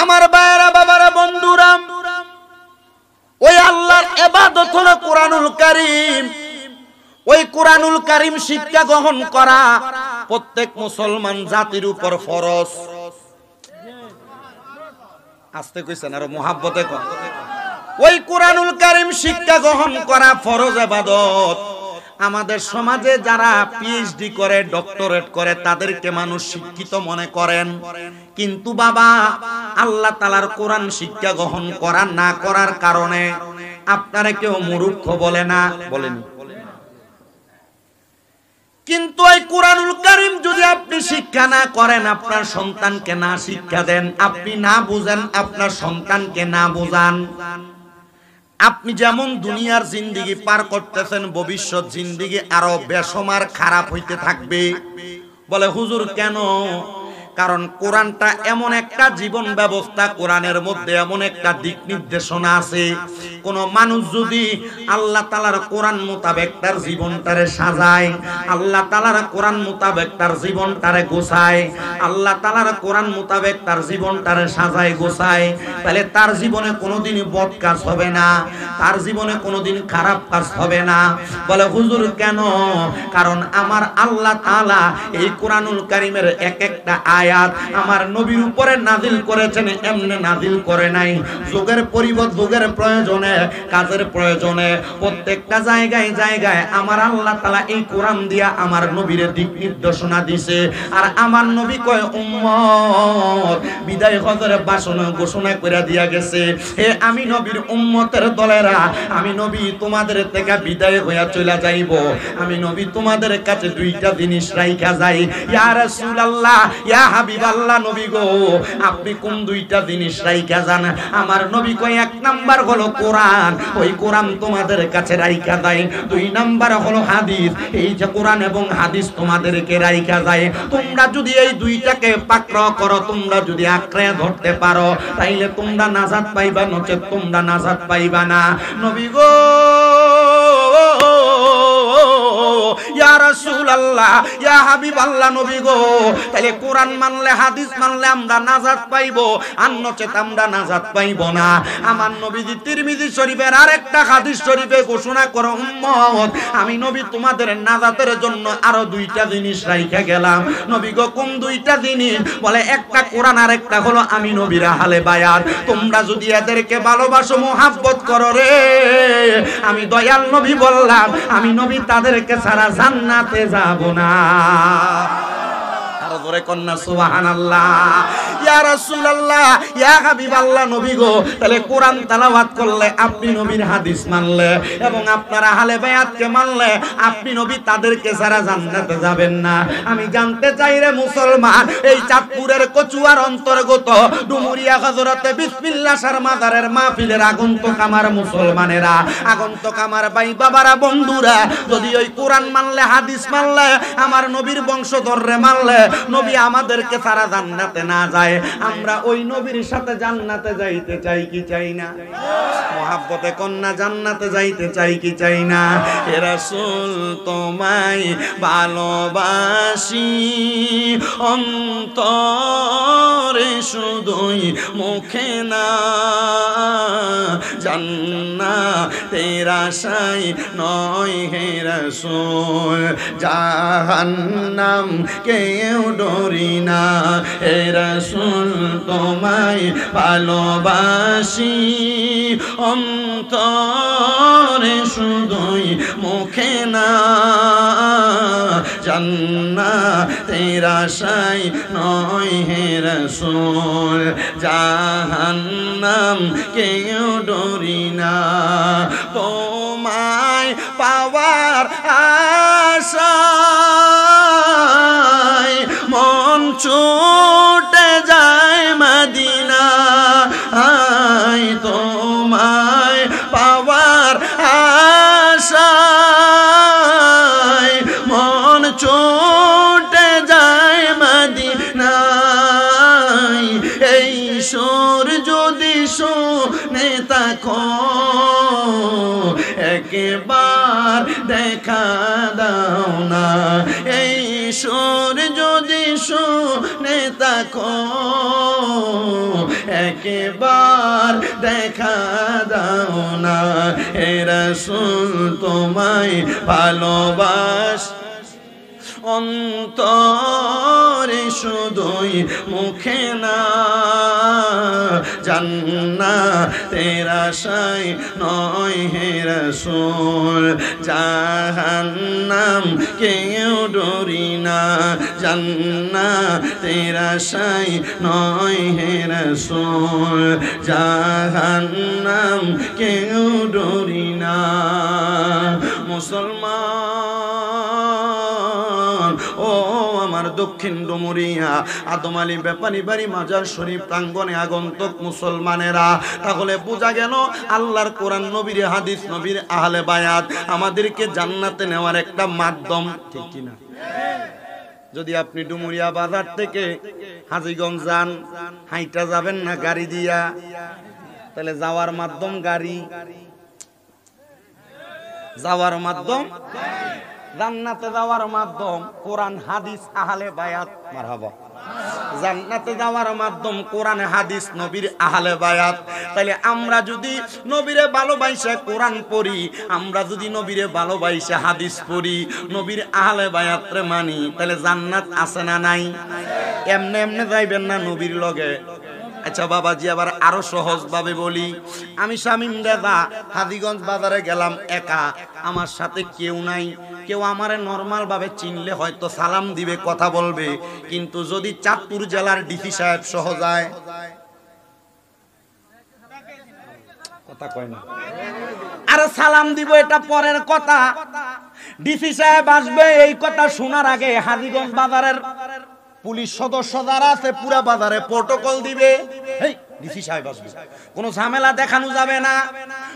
আমার ভাইরা বাবারা বন্ধুরা, ওই আল্লাহর ইবাদত হলো কোরআনুল কারীম। ওই কোরআনুল কারীম শিক্ষা গ্রহণ করা প্রত্যেক মুসলমান জাতির উপর ফরজ। আস্তে কইছেন, আরো মুহাব্বতে কন। ওই কোরআনুল কারীম শিক্ষা গ্রহণ করা ফরজ ইবাদত। আমাদের সমাজে যারা পিএইচডি করে, ডক্টরেট করে, তাদেরকে মানুষ শিক্ষিত মনে করেন, কিন্তু বাবা আল্লাহ তাআলার কোরআন শিক্ষা গ্রহণ করা না করার কারণে আপনারা কেউ মূর্খ বলে না, বলেন। কিন্তু এই কোরআনুল কারীম যদি আপনি শিক্ষা না করেন, আপনার সন্তানকে না শিক্ষা দেন, আপনি না বুঝেন, আপনার সন্তানকে না বুঝান, আপনি যেমন দুনিয়ার জিন্দেগি পার করতেছেন, ভবিষ্যৎ জিন্দেগি আরো বেসমার খারাপ হইতে থাকবে। বলে হুজুর কেন? কারণ কোরআনটা এমন একটা জীবন ব্যবস্থা, কোরআনের মধ্যে এমন একটা দিক নির্দেশনা আছে, কোন মানুষ যদি আল্লাহ তাআলার কোরআন মোতাবেক তার জীবনটারে সাজায়, আল্লাহ তাআলার কোরআন মোতাবেক তার জীবনটারে গোছায়, আল্লাহ তাআলার কোরআন মোতাবেক তার জীবনটারে সাজায় গোছায়, তাহলে তার জীবনে কোনোদিন বদ কাজ হবে না, তার জীবনে কোনোদিন খারাপ কাজ হবে না। বলে হুজুর কেন? কারণ আমার আল্লাহ তাআলা এই কোরআনুল কারীমের এক একটা আয়াত আমার নবীর উপরে নাজিল করেছেন, এমনি নাজিল করে নাই। যুগের পরিবর্তন, যুগের প্রয়োজনে, কাজের প্রয়োজনে প্রত্যেকটা জায়গায় জায়গায় আমার আল্লাহ তাআলা এই কোরআন দিয়া আমার নবীর দিক নির্দেশনা দিছে। আর আমার নবী কয় উম্মত বিদায় হজরে ভাষণ ঘোষণা করে দিয়া গেছে, হে আমি নবীর উম্মতের দলেরা, আমি নবী তোমাদের থেকে বিদায় হইয়া চলে যাইব, আমি নবী তোমাদের কাছে দুইটা জিনিস রাইখা যাই। ইয়া রাসূলুল্লাহ, ইয়া হাবিবাল্লাহ, নবী গো আপনি কোন দুইটা জিনিস রাইখা যান? আমার নবী কয় এক নাম্বার হলো কোরআন, ওই কোরআন তোমাদের কাছে রাইখা যায়। দুই নাম্বার হলো হাদিস, এই যে কোরআন এবং হাদিস তোমাদেরকে রাইখা যায়। তোমরা যদি এই দুইটাকে পাকড়াও করো, তোমরা যদি আঁকড়ে ধরতে পারো, তাইলে তোমরা নাজাত পাইবা, নচেত তোমরা নাজাত পাইবা না। নবী গো ইয়া রাসূলুল্লাহ, ইয়া হাবিবাল্লাহ, নবী গো তাহলে কোরআন মানলে, হাদিস মানলে আমরা নাজাত পাইবো, আর নচেত আমরা নাজাত পাইব না। আমার নবীজি তিরমিজি শরীফের আরেকটা হাদিস শরীফে ঘোষণা করো, উম্মত আমি নবী তোমাদের নাজাতের জন্য আরো দুইটা জিনিস রাইখা গেলাম। নবী গো কোন দুইটা জিনিস? বলে একটা কোরআন, আর একটা হলো আমি নবীর আহলে বায়াত। তোমরা যদি এদেরকে ভালোবাসো, মুহাব্বত করো রে, আমি দয়াল নবী বললাম, আমি নবী তাদেরকে ছাড়া জান্নাতে যাব না। আরো জোরে কন্না সুবহানাল্লাহ। ইয়া রাসূলুল্লাহ, ইয়া হাবিবাল্লাহ, নবী গো তাহলে কোরআন তেলাওয়াত করলে, আপনি নবীর হাদিস মানলে এবং আপনারা আহলে বায়াতকে মানলে, আপনি নবী তাদেরকে ছাড়া জান্নাতে যাবেন না। আমি জানতে চাই রে মুসলমান, এই চাঁদপুরের কচুয়ার অন্তর্গত ডুমুরিয়া হযরতে বিসমিল্লাহ শাহ মাজারের মাহফিলের আগন্তুক আমার মুসলমানেরা, আগন্তুক আমার ভাই বাবারা, বন্ধুরা, যদি ওই কোরআন মানলে, হাদিস মানলে, আমার নবীর বংশধররে মানলে, নবী আমাদেরকে ছাড়া জান্নাতে না যায়, আমরা ওই নবীর সাথে জান্নাতে যাইতে চাই কি চাই না? মুহাব্বতে কন্যা জান্নাতে যাইতে চাই কি চাই না? হে রাসূল তোমায় ভালোবাসি অন্তরে শুধুই, মুখে না, জান্নাতের আশায় নয় হে রাসূল, জাহান্নাম কেউ ডরি না। হে রাসূল তোমায় ভালোবাসি অন্তরে শুধুই, মুখে না, জান্নাতের আশায় নয় হে রাসূল, জাহান্নাম কেউ ডরি না। তোমায় পাওয়ার আশায় মন ছুটে যায় মদিনা, তোমায় পাওয়ার আশায় মন ছুটে যায় মদিনা। এই সুর যদি শুনে থাকো, একবার দেখা দাও না, এই সুর যদি শুনে থাকো একবার দেখা দাও না হে রাসূল তোমায় ভালোবাস অন্তরে শুধুই মুখে না জান্নাতের আশায় নয় হে রাসূল জাহান্নাম কেউ ডরি না জান্নাতের আশায় নয় হে রাসূল জাহান্নাম কেউ ডরি না মুসলমান ও আমার দক্ষিণ ডুমুরিয়া আদম আলী ব্যাপারী বাড়ি মাজার শরীফ প্রাঙ্গণে আগন্তুক মুসলমানেরা তাহলে বোঝা গেল আল্লাহর কোরআন নবীর হাদিস নবীর আহলে বায়াত আমাদেরকে জান্নাতে নেওয়ার একটা মাধ্যম ঠিক কি না যদি আপনি ডুমুরিয়া বাজার থেকে হাজীগঞ্জ যান হাইটা যাবেন না গাড়ি দিয়া তাহলে যাওয়ার মাধ্যম গাড়ি যাওয়ার মাধ্যম জান্নাতে যাওয়ার মাধ্যম কোরআন হাদিস আহলে বায়াত মারহাবা জান্নাতে যাওয়ার মাধ্যম কোরআন হাদিস নবীর আহলে বায়াত তাহলে আমরা যদি নবীরে ভালোবাসা কোরআন পড়ি আমরা যদি নবীরে ভালোবাসা হাদিস পড়ি নবীর আহলে বায়াতরে মানি তাহলে জান্নাত আছে না নাই এমনে এমনে যাইবেন না নবীর লগে আচ্ছা বাবাজি আবার আরো সহজ ভাবে বলি আমি শামীম দাদা হাজীগঞ্জ বাজারে গেলাম একা আমার সাথে কেউ নাই কেউ আমারে নরমাল ভাবে চিনলে হয়তো সালাম দিবে কথা বলবে কিন্তু যদি চাঁদপুর জেলার ডিসি সাহেব সহ যায় কথা কয় না আরে সালাম দিব এটা পরের কথা ডিসি সাহেব আসবে এই কথা শোনার আগে হাজীগঞ্জ বাজারের পুলিশ সদস্য যারা আছে পুরা বাজারে প্রটোকল দিবে ডিসি সাহেব আসবে কোনো ঝামেলা দেখানো যাবে না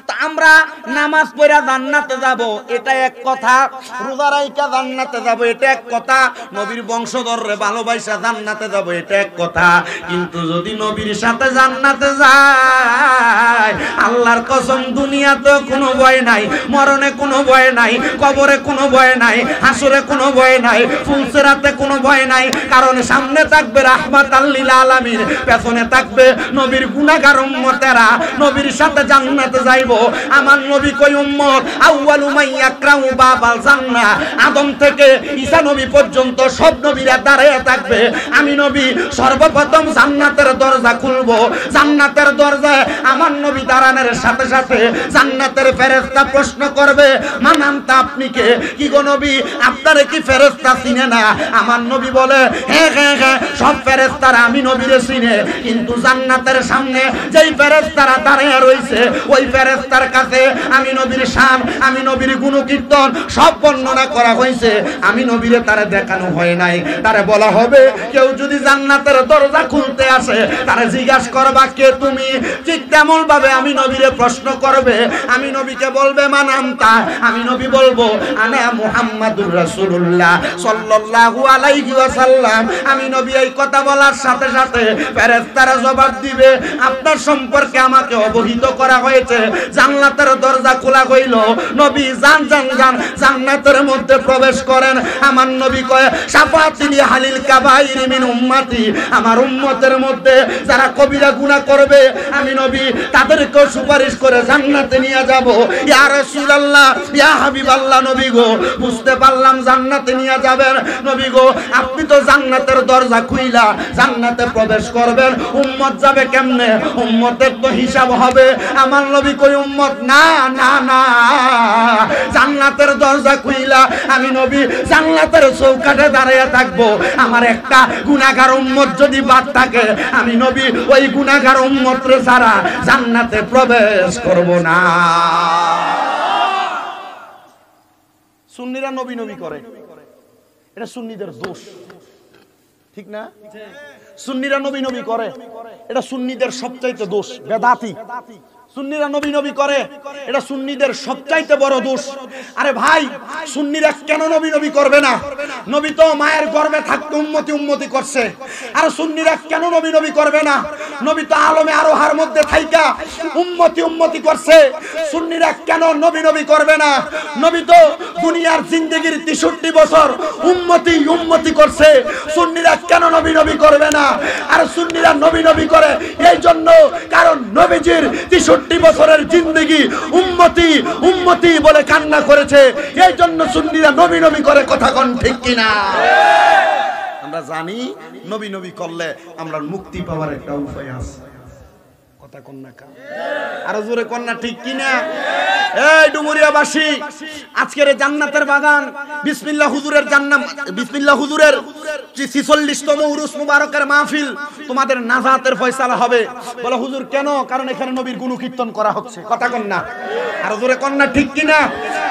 তো আমরা নামাজ পড়া জান্নাতে যাব এটা এক কথা রোজা রাইখা জান্নাতে যাব এটা এক কথা নবীর বংশধররে ভালোবাসা জান্নাতে যাব এটা এক কথা কিন্তু যদি নবীর সাথে জান্নাতে যায় আল্লাহর কসম দুনিয়াতে কোনো ভয় নাই মরণে কোনো ভয় নাই কবরে কোনো ভয় নাই হাসরে কোনো ভয় নাই ফুলসিরাতে কোনো ভয় নাই কারণ সামনে থাকবে রাহমাতাল লিল আলামিন পেছনে থাকবে নবীর গুনাহগার উম্মতেরা নবীর সাথে জান্নাতে যাইবো আমার নবী কই উম্মত আউয়ালু মাইয়াকরাউ বাবাল জান্নাহ আদম থেকে ঈসা নবী পর্যন্ত সব নবীরা দাঁড়িয়ে থাকবে আমি নবী সর্বপ্রথম জান্নাতের দরজা খুলবো জান্নাতের দরজায় আমার নবী দাঁড়ানোর সাথে সাথে জান্নাতের ফেরেশতা প্রশ্ন করবে মানামতা আপনি কে কি গো নবী আপনারে কি ফেরেশতা চিনে না আমার নবী বলে হ্যাঁ হ্যাঁ হ্যাঁ সব ফেরেশতারা আমি নবীরে চিনে কিন্তু জান্নাতের সামনে যেই ফেরেশতারা দাঁড়িয়ে রয়েছে ওই ফেরেশতার কাছে আমি নবীর শান আমি নবীর গুণকীর্তন সব বর্ণনা করা হয়েছে আমি নবীরে তারে দেখানো হয় নাই তারে বলা হবে কেউ যদি জান্নাতের দরজা খুলতে আসে তারে জিজ্ঞাসা করবা কে তুমি ঠিক তেমন ভাবে আমি নবীরে প্রশ্ন করবে আমি নবীকে বলবে মানামতা আমি নবী বলবো আনা মুহাম্মাদুর রাসূলুল্লাহ সাল্লাল্লাহু আলাইহি ওয়াসাল্লাম আমি নবী এই কথা বলার সাথে সাথে ফেরেশতারা জবাব দিবে আপনার সম্পর্কে আমাকে অবহিত করা হয়েছে জান্নাতের দরজা খোলা হইল নবী জান জান জান জান্নাতের মধ্যে প্রবেশ করেন আমার নবী কয় শাফাআতিল হালিল কাবাইর মিন উম্মতি আমার উম্মতের মধ্যে যারা কবিরা গুনাহ করবে আমি নবী তাদেরকে সুপারিশ করে জান্নাতে নিয়ে যাব ইয়া রাসূলুল্লাহ ইয়া হাবিবাল্লাহ নবী গো বুঝতে পারলাম জান্নাতে নিয়ে যাবেন নবী গো আপনি তো জান্নাতের দরজা খুইলা জান্নাতে প্রবেশ করবেন উম্মত যাবে কেমনে উম্মতের তো হিসাব হবে আমার নবী কই উম্মত না না না জান্নাতের দরজা খুইলা আমি নবী জান্নাতের চৌকাঠে দাঁড়িয়ে থাকবো আমার একটা গুনাহগার উম্মত যদি বাদ থাকে আমি নবী ওই গুনাহগার উম্মতরে ছাড়া জান্নাতে প্রবেশ করব না সুন্নিরা নবী নবী করে এটা সুন্নিদের দোষ ঠিক না সুন্নিরা নবী নবী করে এটা সুন্নিদের সবচাইতে দোষ বেদাতি সুন্নিরা নবী নবী করে, এটা সুন্নিদের সবচাইতে বড় দোষ। আরে ভাই, সুন্নিরা কেন নবী নবী করবে না? নবী তো মায়ের গর্ভে থাকতে উম্মতি উম্মতি করছে। আর সুন্নিরা কেন নবী নবী করবে না? নবী তো আলমে আরোহার মধ্যে থাইকা উম্মতি উম্মতি করছে। সুন্নিরা কেন নবী নবী করবে না? নবী তো দুনিয়ার জিন্দেগির 63 বছর উম্মতি উম্মতি করছে। সুন্নিরা কেন নবী নবী করবে না? আর সুন্নিরা নবী নবী করে এই জন্য, কারণ নবীজির 63 বছরের জিন্দেগি উম্মতি উম্মতি বলে কান্না করেছে। এই জন্য সুন্নিরা নবী নবী করে। কথা কোন ঠিক কিনা? আমরা জানি নবী নবী করলে আমরা মুক্তি পাওয়ার একটা উপায় আছে। কথা কোন না? আরো জোরে কোন না ঠিক কিনা? এই ডুমুরিয়াবাসী, আজকের জান্নাতের বাগান বিসমিল্লাহ হুজুরের জান্নাত, বিসমিল্লাহ হুজুরের 46তম উরুস মুবারকের মাহফিল, তোমাদের নাজাতের ফয়সালা হবে। বলে হুজুর কেন? কারণ এখানে নবীর গুণ কীর্তন করা হচ্ছে। কথা কোন না? আরো জোরে কোন না ঠিক কিনা?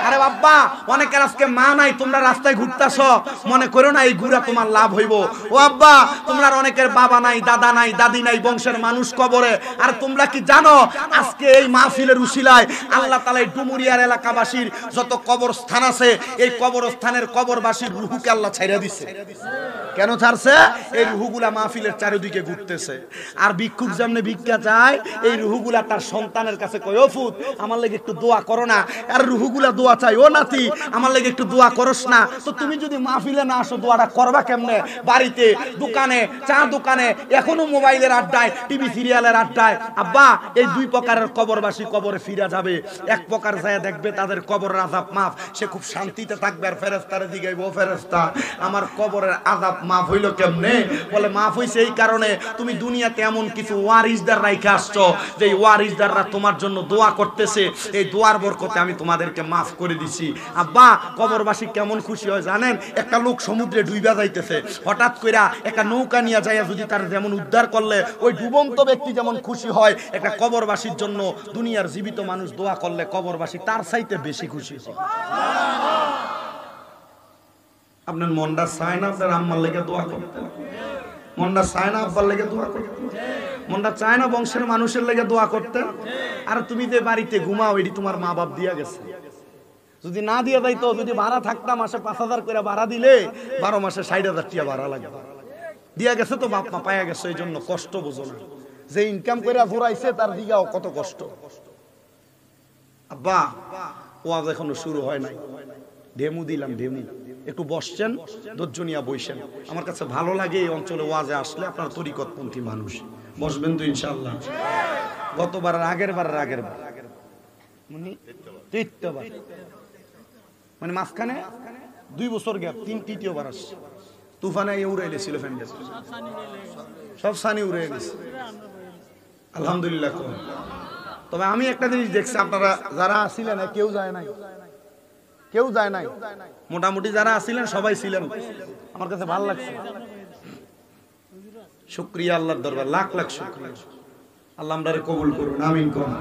আরে বাবা, অনেকের আজকে মা নাই, তোমরা রাস্তায় ঘুরতাছো, মনে করো না এই ঘুরা তোমার লাভ হইব। ও আব্বা, তোমরা অনেকের বাবা নাই, দাদা নাই, দাদি নাই, বংশের মানুষ কবরে। আর তোমরা কি জানো আজকে এই মাহফিলের উসিলায় আল্লাহ তাআলা ডুমুরিয়ার এলাকাবাসীর যত কবরস্থান আছে, এই কবরস্থানের কবরবাসীর রূহকে আল্লাহ ছাইরা দিছে। কেন ছাড়ছে? এই রূহগুলা মাহফিলের চারিদিকে ঘুরতেছে। আর ভিক্ষুক যেমনে ভিক্ষা চায়, এই রূহগুলা তার সন্তানের কাছে কয়, ও ফুত আমার লাগি একটু দোয়া করো না। আর রূহগুলা দোয়া চাই, ও নাতি আমার লাগি একটু দোয়া করস না। তো তুমি যদি মাহফিলে না আসো, দোয়াটা করবা কেমনে? বাড়িতে, দোকানে, চা দোকানে, এখনো মোবাইলের আড্ডায়, টিভি সিরিয়ালের আড্ডায়। আব্বা, এই দুই প্রকারের কবরবাসী কবরে ফিরে যাবে। এক প্রকার যায় দেখবে তাদের কবরের আযাব মাফ, সে খুব শান্তিতে থাকবে। আর ফেরেশতারে জিগাইবো, ও ফেরেশতা আমার কবরের আযাব মাফ হইল কেমনে? বলে মাফ হইছে এই কারণে তুমি দুনিয়াতে এমন কিছু ওয়ারিসদার রাইখা আসছো, যে ওয়ারিসদাররা তোমার জন্য দোয়া করতেছে, এই দোয়ার বরকতে আমি তোমাদেরকে মাফ করে দিছি। আব্বা, কবরবাসী কেমন খুশি হয় জানেন? একটা লোক সমুদ্রে ডুইবা যাইতেছে, হঠাৎ কইরা একটা নৌকা নিয়ে যায়, যদি তার যেমন উদ্ধার করলে ওই ডুবন্ত ব্যক্তি যেমন খুশি হয়, একটা কবরবাসীর জন্য দুনিয়ার জীবিত মানুষ দোয়া করলে কবরবাসী তার চাইতে বেশি খুশি হয়। আপনার মনটা চায় না আপনার আম্মার লেগে দোয়া করতে? মনটা চায় না আব্বার লেগে দোয়া করতে? মনটা চায় না বংশের মানুষের লেগে দোয়া করতে? আর তুমি যে বাড়িতে ঘুমাও, এটি তোমার মা বাপ দিয়া গেছে। যদি না দিয়ে যাইতো, যদি ভাড়া থাকতাম মাসে 5,000 করে ভাড়া দিলে 12 মাসে 60,000 টাকা ভাড়া লাগবে। দিয়া গেছে তো বাপ মা পাইয়া গেছে, এই জন্য কষ্ট বোঝো না। যে ইনকাম করে জোরাইছে তার দিগাও কত কষ্ট। আব্বা, ওয়াজ এখনো শুরু হয় নাই, ডেমু দিলাম, ডেমু একটু বসছেন, ধৈর্য নিয়ে বইছেন। আমার কাছে ভালো লাগে এই অঞ্চলে ওয়াজে আসলে আপনার তরিকতপন্থী মানুষ বসবেন তো ইনশাআল্লাহ। গতবার আগের বার মানে মাঝখানে 2 বছর গ্যাপ, তৃতীয়বার আসছে। তুফানে উড়ে গেছিল, ফ্যান্ডেল সব সানি উড়ে গেছে আলহামদুলিল্লাহ। তবে আমি একটা জিনিস দেখছি, আপনারা যারা আসছিলেন কেউ যায় নাই, কেউ যায় নাই, মোটামুটি যারা আসছিলেন সবাই ছিলেন। আমার কাছে ভালো লাগছে। শুকরিয়া আল্লাহর দরবার, লাখ লাখ শুকরিয়া। আল্লাহ আমরারে কবুল করুন, আমিন করুন।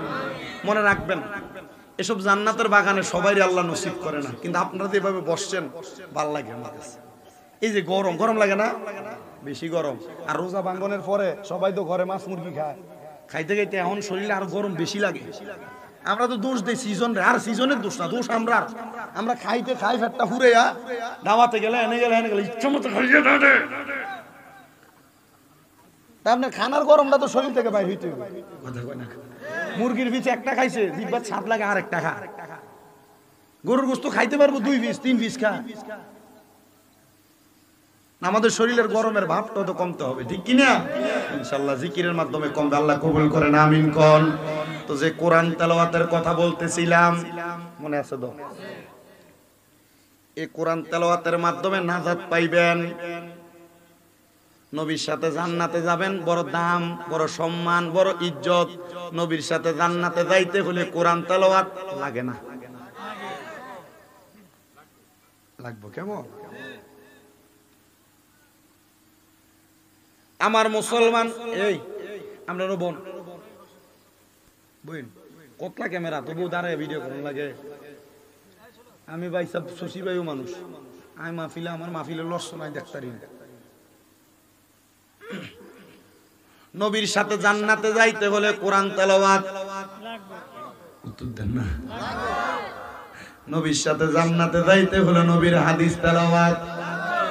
মনে রাখবেন, এসব জান্নাতের বাগানে সবাই আল্লাহ নসিব করে না, কিন্তু আপনারা যেভাবে বসছেন ভালো লাগে আমার কাছে। এই যে গরম, গরম লাগে না? বেশি গরম। আর রোজা ভাঙ্গনের পরে সবাই তো ঘরে মাছ মুরগি খায়, খাইতে খাইতে এখন শরীরে আরো গরম বেশি লাগে। আমরা তো দোষ দেই সিজন রে, আর সিজনের দোষ না, দোষ আমরা খাইতে খাই ফেটটা হুড়েয়া, দাওয়াতে গেলে এনে গেলে ইচ্ছা মতো খাইয়ে থাকে। তা আপনার খানার গরমটা তো শরীর থেকে বাইরে হইতে হবে। কথা কয় না, মুরগির পিছে একটা খাইছে, জিহ্বার স্বাদ লাগে আর একটা খা। গরুর গোশত খাইতে পারবো 2 পিস 3 পিস খা। আমাদের শরীরের গরমের ভাবটা তো কমতে হবে, ঠিক কিনা? ইনশাআল্লাহ জিকিরের মাধ্যমে কমবে। আল্লাহ কবুল করেন, আমিন কোন। তো যে কোরআন তেলাওয়াতের কথা বলতেছিলাম, মনে আছে তো? এই কোরআন তেলাওয়াতের মাধ্যমে নাজাত পাইবেন, নবীর সাথে জান্নাতে যাবেন। বড় দাম, বড় সম্মান, বড় ইজ্জত। নবীর সাথে জান্নাতে যাইতে হলে কোরআন তেলাওয়াত লাগে না? লাগবে কেমন? আমার মুসলমান, এই আমরা বোন বোন কতলা ক্যামেরা তবু দাঁড়ায় ভিডিও করুন লাগে। আমি ভাই সব শশী ভাইও মানুষ, আমি মাহফিলে, আমার মাহফিলে লস নাই দেখতারি। নবীর সাথে জান্নাতে যাইতে হলে কোরআন তেলাওয়াত উত্তর দেন না। নবীর সাথে জান্নাতে যাইতে হলো নবীর হাদিস তেলাওয়াত।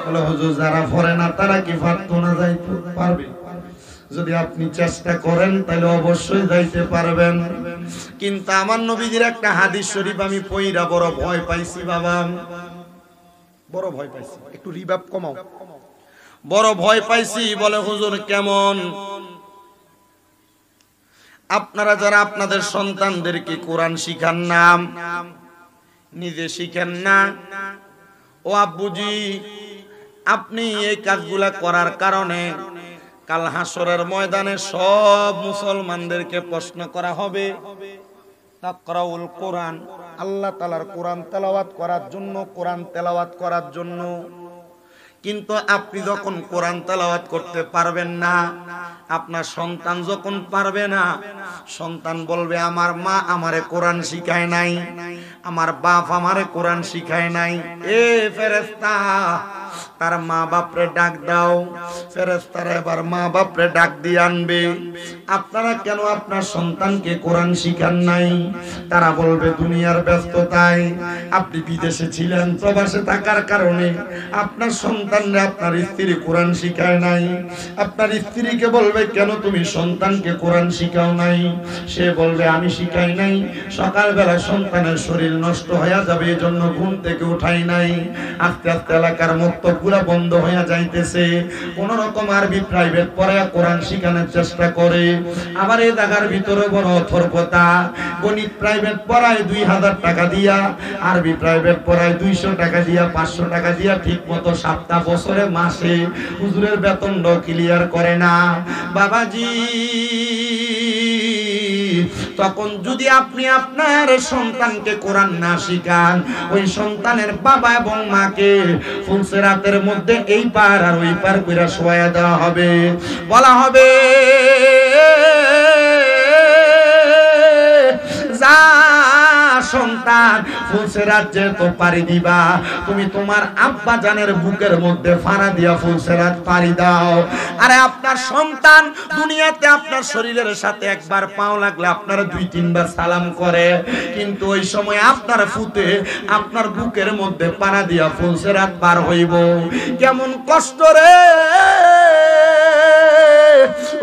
বলে হুজুর যারা পড়ে না তারা কি পারতো না যাইতে পারবে? যদি আপনি চেষ্টা করেন তাহলে অবশ্যই যাইতে পারবেন। কিন্তু আমার নবীজির একটা হাদিস শরীফ আমি পইরা বড় ভয় পাইছি বাবা, বড় ভয় পাইছি। একটু রিভাব কমাও। বড় ভয় পাইছি। বলে হুজুর কেমন? আপনারা যারা আপনাদের সন্তানদেরকে কোরআন শিখান না, নিজে শিখেন না, ও আব্বুজি আপনি এই কাজগুলা করার কারণে কাল হাসরের ময়দানে সব মুসলমানদেরকে প্রশ্ন করা হবে। তাকরাউল কোরআন, আল্লাহ তাআলার কোরআন তেলাওয়াত করার জন্য, কোরআন তেলাওয়াত করার জন্য। কিন্তু আপনি যখন কোরআন তেলাওয়াত করতে পারবেন না, আপনার সন্তান যখন পারবে না, সন্তান বলবে আমার মা আমারে কোরআন শিখায় নাই, আমার বাপ আমারে কোরআন শিখায় নাই। এ ফেরেশতা তার মা বাপরে ডাক দাও। ফেরেশতারা এবার মা বাপরে ডাক দিয়ে আনবে। আপনারা কেন আপনার সন্তানকে কোরআন শিখান নাই? তারা বলবে দুনিয়ার ব্যস্ততায়, আপনি বিদেশে ছিলেন, প্রবাসে থাকার কারণে আপনার সন্তানরা আপনার স্ত্রী কোরআন শিখায় নাই। আপনার স্ত্রীকে বলবে কেন তুমি সন্তানকে কোরআন শিখাও নাই? সে বলবে আমি শিখাই নাই, সকালবেলা সন্তানের শরীর নষ্ট হয়ে যাবে এজন্য ঘুম থেকে উঠাই নাই। আস্তে আস্তে এলাকার মক্তবগুলা বন্ধ হয়ে যাইতেছে, কোন রকম আরবি প্রাইভেট পড়ায় কোরআন শিখানোর চেষ্টা করে। আবার এই জায়গার ভিতরে বড় অথর্বতা, গণিত প্রাইভেট পড়ায় 2000 টাকা দিয়া, আরবি প্রাইভেট পড়ায় 200 টাকা দিয়া, 500 টাকা দিয়া ঠিক মতো 7টা বছরে মাসে হুজুরের বেতনটাও ক্লিয়ার করে না। বাবাজি তখন যদি আপনি আপনার সন্তানকে কোরআন না শিখান, ওই সন্তানের বাবা এবং মাকে ফুলসেরাতের মধ্যে এই পার আর ওই পার কইরা শোয়া দেওয়া হবে। বলা হবে যা সন্তান ফুলসেরাত যে তো পারি দিবা, তুমি তোমার আব্বা জানের বুকের মধ্যে ফাড়া দিয়া ফুলসেরাত পারি দাও। আরে আপনার সন্তান দুনিয়াতে আপনার শরীরের সাথে একবার পাও লাগলে আপনারা 2-3 বার সালাম করে, কিন্তু ওই সময় আপনার ফুতে আপনার বুকের মধ্যে পাড়া দিয়া ফুলসেরাত পার হইব। কেমন কষ্ট রে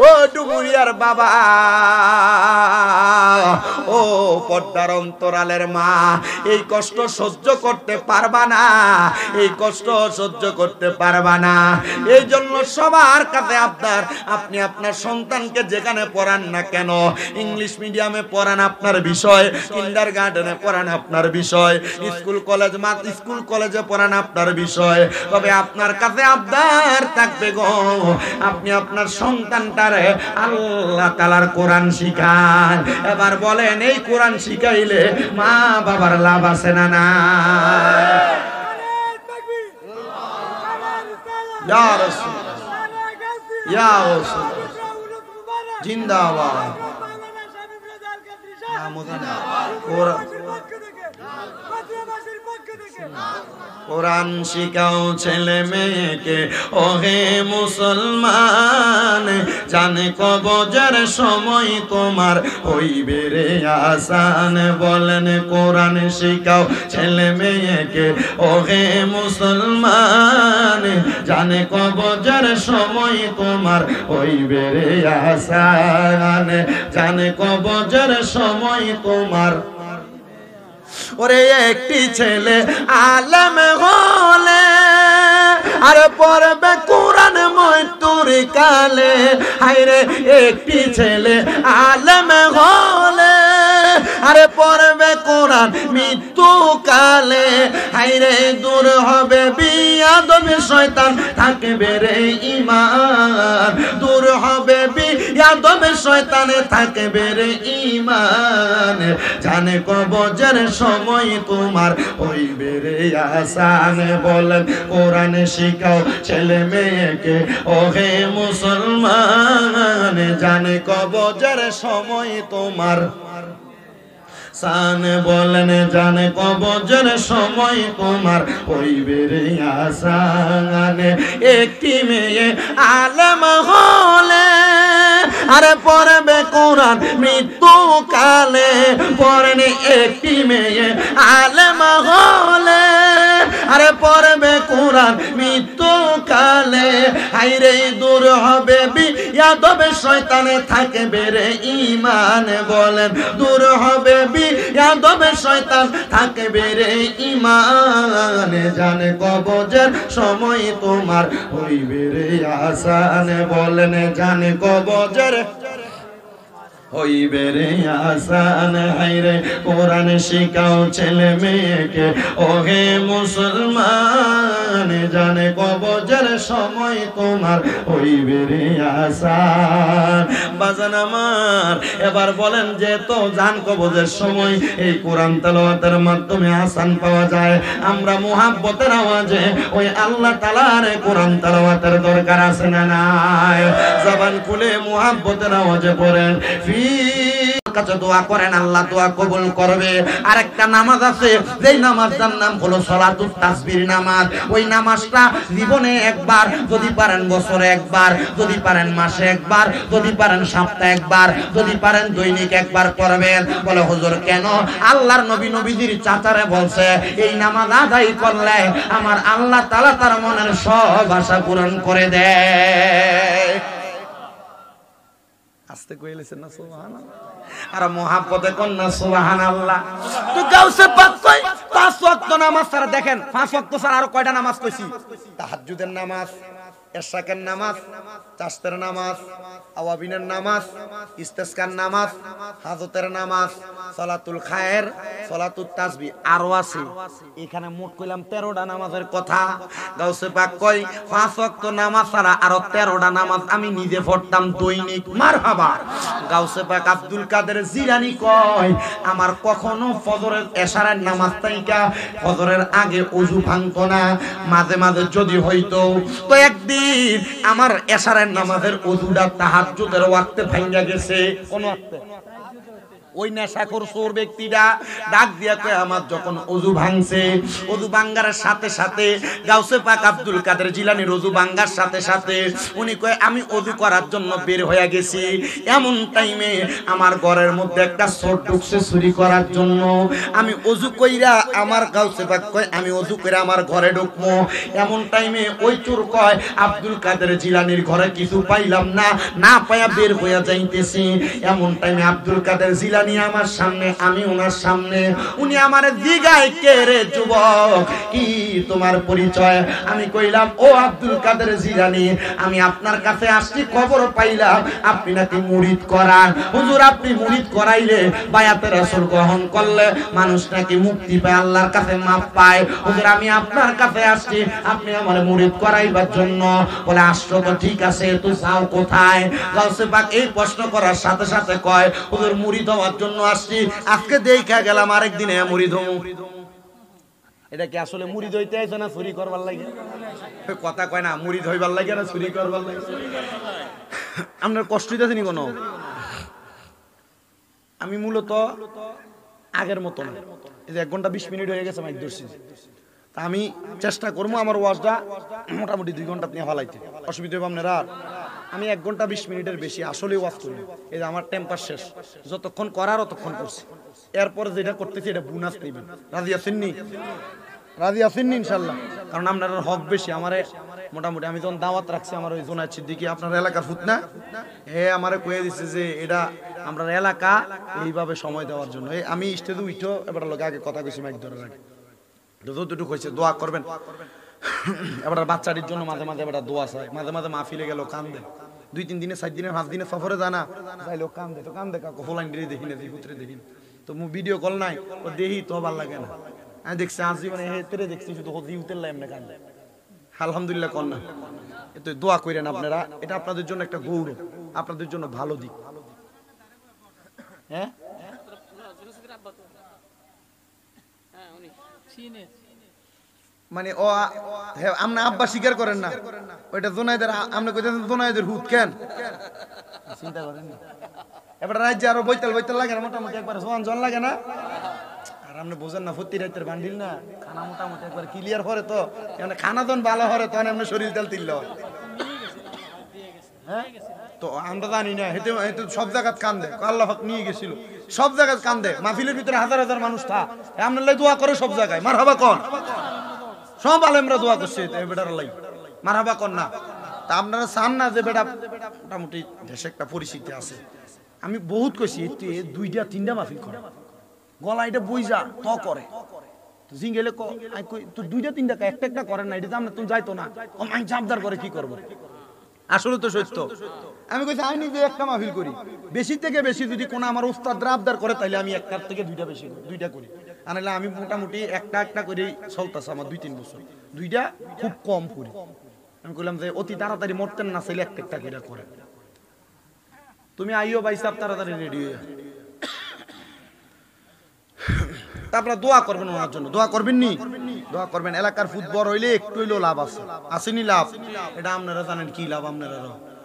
ও ডুবুরিয়ার বাবা, ও পর্দার অন্তরালের মা, এই কষ্ট সহ্য করতে পারবা না, এই কষ্ট সহ্য করতে পারবা না। এই জন্য সবার কাছে আপনি আপনার সন্তানকে যেখানে পড়ান না কেন, ইংলিশ মিডিয়ামে পড়ান আপনার বিষয়, কিন্ডারগার্টেনে পড়ান আপনার বিষয়, স্কুল কলেজে পড়ান আপনার বিষয়, তবে আপনার কাছে আবদার থাকবে গো আপনি আপনার সন্তানটারে আল্লাহ তাআলার কোরআন শিখান। এবার বলেন এই কোরআন শিখাইলে মা বাবার লাভ আছে না না? ইয়া রাসূলুল্লাহ, ইয়া রাসূলুল্লাহ, জিন্দাবাদ। কোরআন শিখাও ছেলে মেয়েকে ওহে মুসলমান, জানে কবজের সময় তোমার হইবে রে আসান। বলেন কোরআন শিখাও ছেলে মেয়েকে ওহে মুসলমান, জানে কবজের সময় তোমার হইবে রে আসান, জানে কবজের সময় তোমার। ওরে একটি ছেলে আলেম হলে আর পড়বে কোরআন মৃত্যুর কালে, হায়রে একটি ছেলে আলেম হলে আরে পড়বে কোরআন মৃত্যু কালে, হায়রে দূর হবে বিয়াদবি শয়তান থাকবে রে ঈমান, দূর হবে বিয়াদবি শয়তানে থাকবে রে ঈমান, জানে কবজের সময় তোমার হইবে রে আসান। বলেন কোরআন শিখাও ছেলে মেয়েকে ওহে মুসলমান, জানে কবজের সময় তোমার সান। বলেন জানে কবজের সময় তোমার হইবে রে আসান। একটি মেয়ে আলেম হলে আরে পড়বে কোরআন কোরআন মৃত্যুকালে পড়েন একটি মেয়ে আলেমা হলে আরে পড়বে কোরআন মৃত্যুকালে হাইরে দূর হবে বিয়াদবে শয়তানে থাকবে রে ঈমান বলেন দূর হবে বিয়াদবে শয়তান থাকবে রে ঈমান জানে কবজের সময় তোমার হইবে রে আসান বলেন জানে কবজের হইবে রে আসান হাইরে কোরআন শিখাও ছেলে মেয়েকে ওহে মুসলমান জানে কবজের সময় তোমার হইবে রে আসান বাজান আমার এবার বলেন যে তো জান কবজের সময় এই কোরআন তেলাওয়াতের মাধ্যমে আসান পাওয়া যায় আমরা মুহাব্বতের আওয়াজে ওই আল্লাহ তাআলার কোরআন তেলাওয়াতের দরকার আছে না নাই জবান খুলে মুহাব্বতের আওয়াজে পড়েন কাছে দোয়া করেন আল্লাহ দোয়া কবুল করবে আরেকটা নামাজ আছে যেই নামাজটার নাম হলো সালাতুত তাসবিহ নামাজ ওই নামাজটা জীবনে একবার যদি পারেন বছরে একবার যদি পারেন মাসে একবার যদি পারেন সপ্তাহে একবার যদি পারেন দৈনিক একবার করবেন বলে হুজুর কেন আল্লাহর নবী নবীজির চাচারে বলছে এই নামাজ আদায় করলে আমার আল্লাহ তাআলা তার মনের সব আশা পূরণ করে দেয় আস্তে কইলেছেন না সুবহানাল্লাহ আর মুহাব্বতে কোন না সুবহানাল্লাহ তো গাউসে পাক কই পাঁচ ওয়াক্ত নামাজ ছাড়া দেখেন পাঁচ ওয়াক্ত ছাড়া আর কয়টা নামাজ কইছি তাহাজ্জুদের নামাজ এশরাকের নামাজ চাশতের নামাজ আওয়াবিনের নামাজ ইস্তেসকার নামাজ হাজতের নামাজ সালাতুল খায়ের সালাতুত তাসবিহ আরো আছে এখানে মোট কইলাম 13টা নামাজের কথা গাউসে পাক কই পাঁচ ওয়াক্ত নামাজ ছাড়া আরো 13টা নামাজ আমি নিজে পড়তাম দৈনিক মারহাবা গাউসে পাক আব্দুল কাদের জিলানী কয় আমার কখনো ফজরের এশারের নামাজ তাইকা ফজরের আগে ওযু ভাঙতো না মাঝে মাঝে যদি হইতো তো একদিন আমার এশারের নামাজের ওযুটা তাহাজ্জুদের ওয়াক্তে ভাঙা গেছে কোন ওয়াক্তে ওই নেশাখোর চোর ব্যক্তিটা ডাক দিয়া কয় আমার যখন ওযু ভাঙছে ওযু ভাঙার সাথে সাথে গাউসে পাক আব্দুল কাদের জিলানীর ওযু ভাঙার সাথে সাথে উনি কয় আমি ওযু করার জন্য বের হয়ে গেছি এমন টাইমে আমার ঘরের মধ্যে একটা চোর ঢুকছে চুরি করার জন্য আমি ওযু কইরা আমার গাউসে পাক কয় আমি ওযু কইরা আমার ঘরে ঢুকবো এমন টাইমে ওই চোর কয় আব্দুল কাদের জিলানীর ঘরে কিছু পাইলাম না না পায়া বের হয়ে যাইতেছি এমন টাইমে আব্দুল কাদের জিলানী আমার সামনে আমি ওনার সামনে উনি আমারে জিগায় কে রে যুবক কি তোমার পরিচয় আমি কইলাম ও আব্দুল কাদের জিলানী আমি আপনার কাছে আসছি খবর পাইলাম আপনি নাকি মুরিদ করান হুজুর আপনি মুরিদ করাইলে বায়াতে রাসূল গ্রহণ করলে মানুষ নাকি মুক্তি পায় আল্লাহর কাছে মাপ পায় হুজুর আমি আপনার কাছে আসছি আপনি আমারে মুরিদ করাইবার জন্য বলে আসছো তো ঠিক আছে তো যাও কোথায় গাউসে পাক এই প্রশ্ন করার সাথে সাথে কয় হুজুর মুরিদ হওয়ার জন্য আসছি আজকে দেখা গেলাম আরেকদিনে মুরিদ হমু এটা কি আসলে মুরিদ হইতে আইছ না চুরি করবার লাগে কথা কয় না মুরিদ হইবার লাগে না চুরি করবার লাগে আপনার কষ্ট হইতাছে নি কোনো আমি মূলত আগের মতো না এই যে 1 ঘন্টা 20 মিনিট হয়ে গেছে মাইক ধরছি তা আমি চেষ্টা করবো আমার ওয়াজটা মোটামুটি 2 ঘন্টা আপনি হলাইতে অসুবিধা হবে আপনারা আমি 1 ঘন্টা 20 মিনিটের বেশি আসলে ওয়াজ করি এই যে আমার টেম্পার শেষ যতক্ষণ করার ততক্ষণ করছি এরপর যেটা করতেছি এটা বোনাস নেবেন রাজি আছেন নি রাজি আছেন নি ইনশাআল্লাহ কারণ আপনার হক বেশি আমারে মোটামুটি আমি যখন দাওয়াত রাখছি আমার ওই জোনায়েত সিদ্দিকী আপনার এলাকার ফুতনা আমারে কয়ে দিচ্ছে যে এটা আমরা এলাকা এইভাবে সময় দেওয়ার জন্য আমি স্টেজে উঠো এবার লোক আগে কথা কইছি মাইক ধরে রাখি যতটুকু হয়েছে দোয়া করবেন এবার বাচ্চাটির জন্য মাঝে মাঝে এবার দোয়া চাই মাঝে মাঝে মাহফিলে গেল কান্দে 2-3 দিনে 4 দিনে 5 দিনে সফরে জানা যাই লোক কান্দে তো কান্দে কাকু হোলাইন দেখি না পুত্রে দেখি তো মু ভিডিও কল নাই ও দেখি তো ভালো লাগে না আমি দেখছি আজ জীবনে হেতেরে দেখছি শুধু হজি উতেরলাই এমনি কান্দে আলহামদুলিল্লাহ কল না এত দোয়া করেন আপনারা এটা আপনাদের জন্য একটা গৌরব আপনাদের জন্য ভালো দিক হ্যাঁ মানে ও আপনি আব্বা স্বীকার করেন না ওইটা জোনাইদের আপনি কইতেছেন জোনাইদের হুত কেন চিন্তা করেন না এবার রাজ্যে আরো বইতাল লাগে না মোটামুটি একবার জন লাগে না আর আপনি বোঝেন না ফতি রাইতের বান্ডিল না খানা মোটামুটি একবার ক্লিয়ার করে তো খানা জন ভালো হরে তখন এমনি শরীর তেল তিল হ্যাঁ তো আমরা জানি না, হেতে সব জায়গায় কান্দে, আল্লাহ পাক নিয়ে গেছিল, সব জায়গায় কান্দে, মাহফিলের ভিতরে হাজার হাজার মানুষ থা, আপনার লাই দোয়া করে সব জায়গায়, মারহাবা কোন সব আলেমরা দোয়া করছে বেটার লাই, মারহাবা কোন না। তা আপনারা চান না যে বেটা মোটামুটি দেশে একটা পরিস্থিতি আছে। আমি বহুত কইছি দুইটা তিনটা মাহফিল করে গলা এটা বই যা তো করে জিঙ্গেলে তো দুইটা তিনটা একটা একটা করেন না, এটা তো আমরা তুমি যাইতো না, আমি চাপদার করে কি করবো, আসলে তো সত্য। আমি কইছি আমি নিজে একটা মাহফিল করি, বেশি থেকে বেশি যদি কোনো আমার উস্তাদরা আবদার করে তাইলে আমি একটার থেকে দুইটা বেশি করি, দুইটা করি, আর নাহলে আমি মোটামুটি একটা একটা করেই চলতেছে আমার 2-3 বছর, দুইটা খুব কম করি। আমি কইলাম যে অতি তাড়াতাড়ি মরতেন না চাইলে একটা একটা করে করে, তুমি আইও ভাই সাহেব তাড়াতাড়ি রেডি হয়ে, তারপরে দোয়া করবেন ওনার জন্য, দোয়া করবেন নি, দোয়া করবেন। এলাকার ফুটবল হইলে একটু হইলেও লাভ আছে, আসেনি লাভ, এটা আপনারা জানেন কি লাভ আপনারা,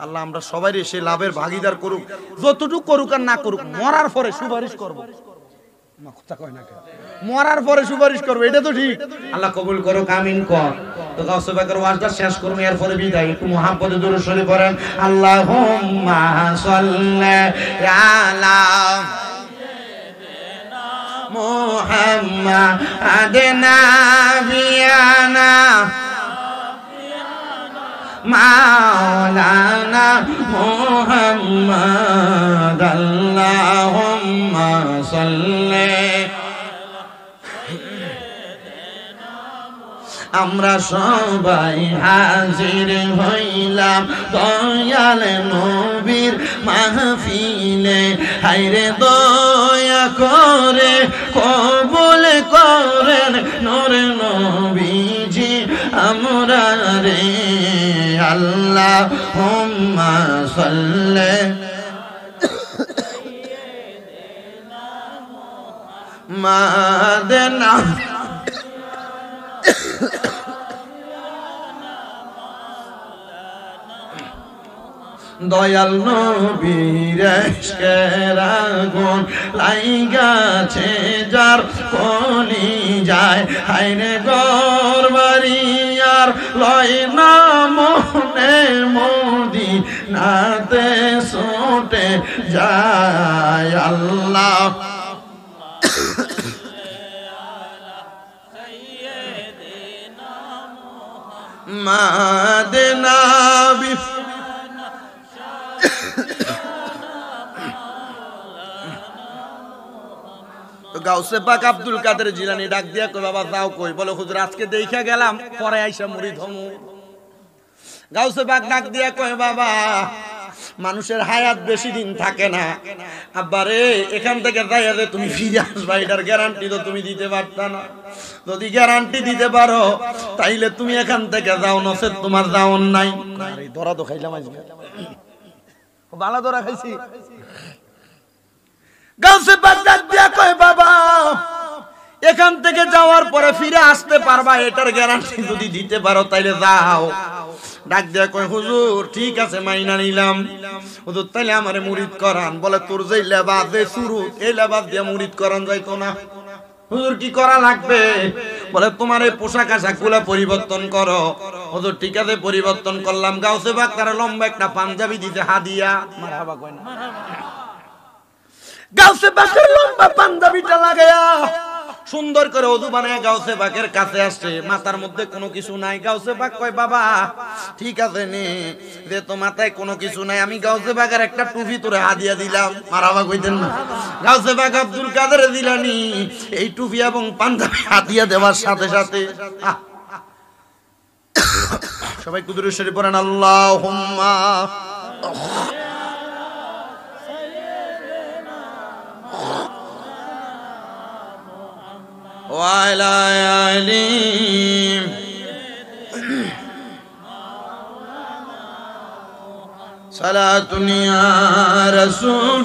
আল্লাহ আমরা সবাই সে লাভের ভাগিদার করুক, যতটুকু করুক আর না করুক, মরার পরে সুপারিশ করবো, মরার পরে সুপারিশ করবো, এটা তো ঠিক। আল্লাহ কবুল করুক, আমিন কর। তো গাউসে পাকের ওয়াজটা শেষ করুন, এরপরে বিদায়। একটু মুহাম্মদে দুরূদ শরীফ পড়েন, আল্লাহুম্মা সাল্লি আলা মুহাম্মাদিন নাবিয়ানা মাওলানা মুহাম্মাদ, আল্লাহুম্মা সাল্লি। আমরা সবাই হাজির হইলাম দয়াল নবীর মাহফিলে, হায়রে দয়া করে কবুল করেন নূর নবীজি আমরা রে, আল্লাহুম্মা সাল্লি মাদেনা দয়াল নবীর ইশকের আগুন লাইগাছে যার কলি যায়, হায়রে গরবারি আর লয় না মনে মদিনাতে ছুটে যায়, আল্লাহ মাদেনা গাউসে পাক আব্দুল কাদের জিলানী ডাক দিয়া কই বাবা যাও কই, বলে হুজুর আজকে দেখা গেলাম পরে আইসা মুরিদ হমু। গাউসে পাক ডাক দিয়া কই বাবা মানুষের হায়াত বেশি দিন থাকে না, আব্বারে এখান থেকে যাইয়া যে তুমি ফিরে আসবা এটার গ্যারান্টি তো তুমি দিতে পারতা না, যদি গ্যারান্টি দিতে পারো তাইলে তুমি এখান থেকে যাও, নসে তোমার যাওন নাই। আরে ধরা তো খাইলাম আজকে, ভালো ধরা খাইছি। গাউসে পাক ডাক দিয়া কই বাবা এখান থেকে যাওয়ার পরে ফিরে আসতে পারবা এটার গ্যারান্টি যদি দিতে পারো তাইলে যাও। ডাক দিয়া কই হুজুর ঠিক আছে মাইনা নিলাম, হুজুর তাইলে আমারে মুরিদ করান। বলে তোর যেই লেবাস যে সুরুত এই লেবাস দিয়ে মুরিদ করান যাইতো না। হুজুর কি করা লাগবে? বলে তোমার এই পোশাক আশাক গুলা পরিবর্তন করো। হুজুর ঠিক আছে পরিবর্তন করলাম। গাউসে পাক তার লম্বা একটা পাঞ্জাবি দিতে হাদিয়া, মারহাবা কয় না, গাউসে পাকের লম্বা পাঞ্জাবিটা লাগায়া সুন্দর করে ওযু বানায় গাউসে পাকের কাছে আসছে, মাথার মধ্যে কোনো কিছু নাই। গাউসে পাক কয় বাবা ঠিক আছে নে, যে তো মাথায় কোনো কিছু নাই, আমি গাউসে পাকের একটা টুপি তোরে হাদিয়া দিলাম। মারহাবা কইতেন না? গাউসে পাক আব্দুল কাদের জিলানী এই টুপি এবং পাঞ্জাবি হাদিয়া দেওয়ার সাথে সাথে সবাই কুদরত শরীফ পড়েন, আল্লাহুম্মা وعلى آله صلاة يا رسول